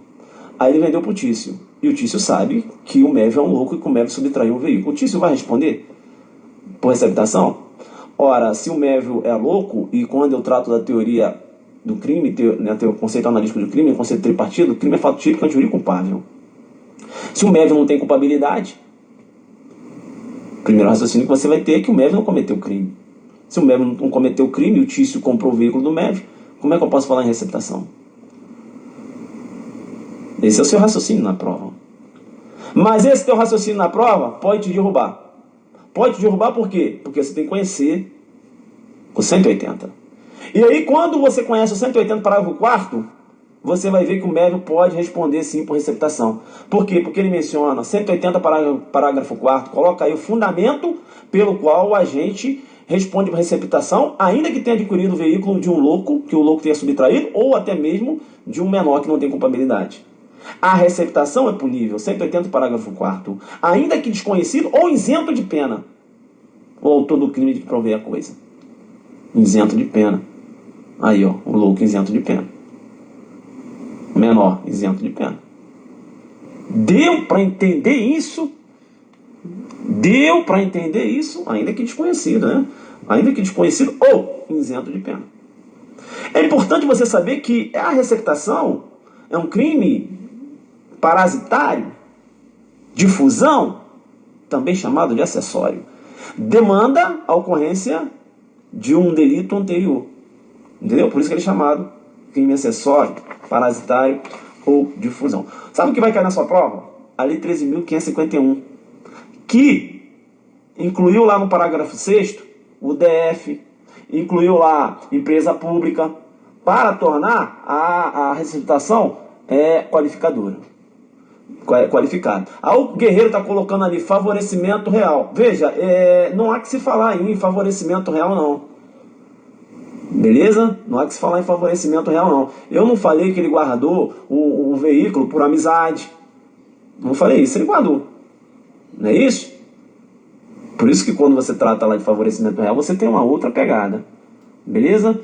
Aí ele vendeu pro Tício. E o Tício sabe que o Mévio é um louco e que o Mévio subtraiu um veículo. O Tício vai responder por receptação? Ora, se o Mévio é louco, e quando eu trato da teoria do crime, o conceito analítico do crime, o conceito tripartido, o crime é fato típico, anti jurídico culpável. Se o Mévio não tem culpabilidade, o primeiro raciocínio que você vai ter é que o Mévio não cometeu o crime. Se o Mévio não cometeu o crime e o Tício comprou o veículo do Mévio, como é que eu posso falar em receptação? Esse é o seu raciocínio na prova. Mas esse teu raciocínio na prova pode te derrubar. Pode te derrubar por quê? Porque você tem que conhecer o 180. E aí, quando você conhece o 180, parágrafo 4º, você vai ver que o Mévio pode responder sim por receptação. Por quê? Porque ele menciona 180, parágrafo 4º, coloca aí o fundamento pelo qual a gente responde por receptação, ainda que tenha adquirido o veículo de um louco, que o louco tenha subtraído, ou até mesmo de um menor que não tem culpabilidade. A receptação é punível, 180 parágrafo 4º, ainda que desconhecido ou isento de pena, o autor do crime de que provei a coisa. Isento de pena. Aí, ó, o louco isento de pena. Menor, isento de pena. Deu para entender isso? Deu para entender isso, ainda que desconhecido, né? Ainda que desconhecido ou isento de pena. É importante você saber que a receptação é um crime parasitário, difusão, também chamado de acessório. Demanda a ocorrência de um delito anterior. Entendeu? Por isso que ele é chamado crime acessório, parasitário ou difusão. Sabe o que vai cair na sua prova? A Lei 13.551, que incluiu lá no parágrafo 6º o DF, incluiu lá empresa pública, para tornar a receptação qualificadora. Qualificado. Aí o Guerreiro está colocando ali favorecimento real. Veja, não há que se falar em favorecimento real, não. Beleza? Não há que se falar em favorecimento real, não. Eu não falei que ele guardou o veículo por amizade. Não falei isso, ele guardou. Não é isso? Por isso que quando você trata lá de favorecimento real, você tem uma outra pegada. Beleza?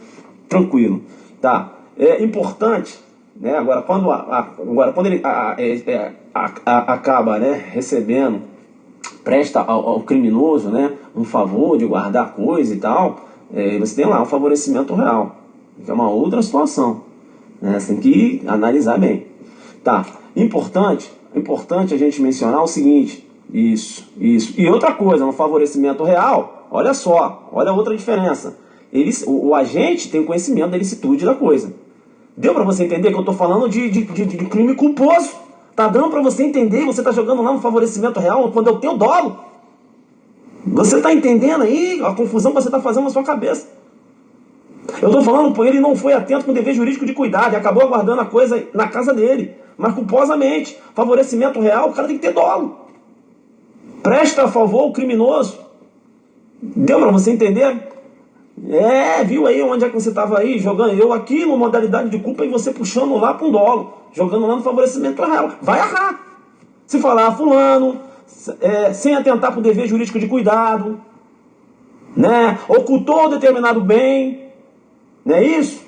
Tranquilo. Tá. É importante, né? Agora, quando ele acaba, né, recebendo, presta ao criminoso, né, um favor de guardar coisa e tal, você tem lá um favorecimento real, que é uma outra situação, né? Você tem que analisar bem. Tá. Importante a gente mencionar o seguinte. Isso. E outra coisa, no favorecimento real, olha só, olha a outra diferença. O agente tem conhecimento da ilicitude da coisa. Deu para você entender que eu estou falando de crime culposo? Tá dando para você entender? Você está jogando lá no favorecimento real quando eu tenho dolo. Você está entendendo aí a confusão que você está fazendo na sua cabeça? Eu estou falando por ele não foi atento com o dever jurídico de cuidado e acabou guardando a coisa na casa dele, mas culposamente. Favorecimento real, o cara tem que ter dolo. Presta a favor ao criminoso. Deu para você entender? Viu aí onde é que você estava aí jogando? Eu aqui no modalidade de culpa e você puxando lá para um dolo, jogando lá no favorecimento real. Vai errar. Se falar fulano, sem atentar para o dever jurídico de cuidado, né? Ocultou determinado bem, não é isso?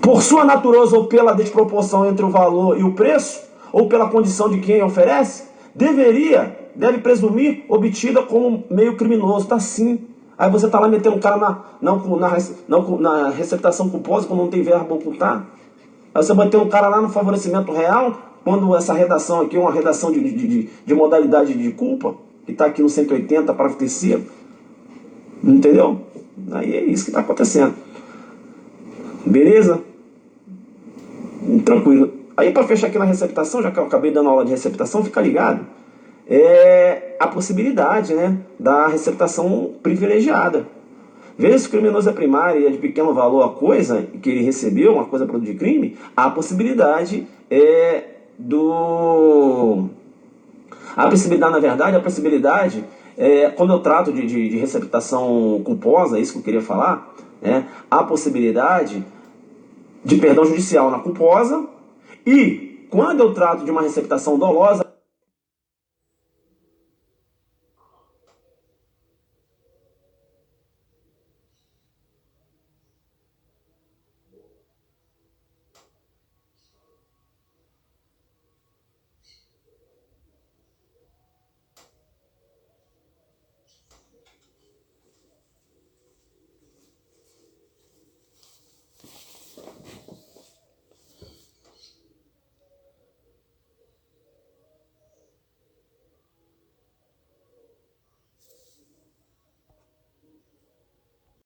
Por sua natureza ou pela desproporção entre o valor e o preço, ou pela condição de quem oferece, deve presumir obtida como meio criminoso. Tá sim. Aí você tá lá metendo o cara na receptação culposa quando não tem verbo ocultar. Aí você bateu um cara lá no favorecimento real, quando essa redação aqui é uma redação de modalidade de culpa, que está aqui no 180, parágrafo 3º. Entendeu? Aí é isso que está acontecendo. Beleza? Tranquilo. Aí para fechar aqui na receptação, já que eu acabei dando aula de receptação, fica ligado. A possibilidade, né, da receptação privilegiada. Veja se o criminoso é primário e é de pequeno valor a coisa que ele recebeu, uma coisa produto de crime, a possibilidade quando eu trato de receptação culposa, é isso que eu queria falar, a possibilidade de perdão judicial na culposa, e quando eu trato de uma receptação dolosa,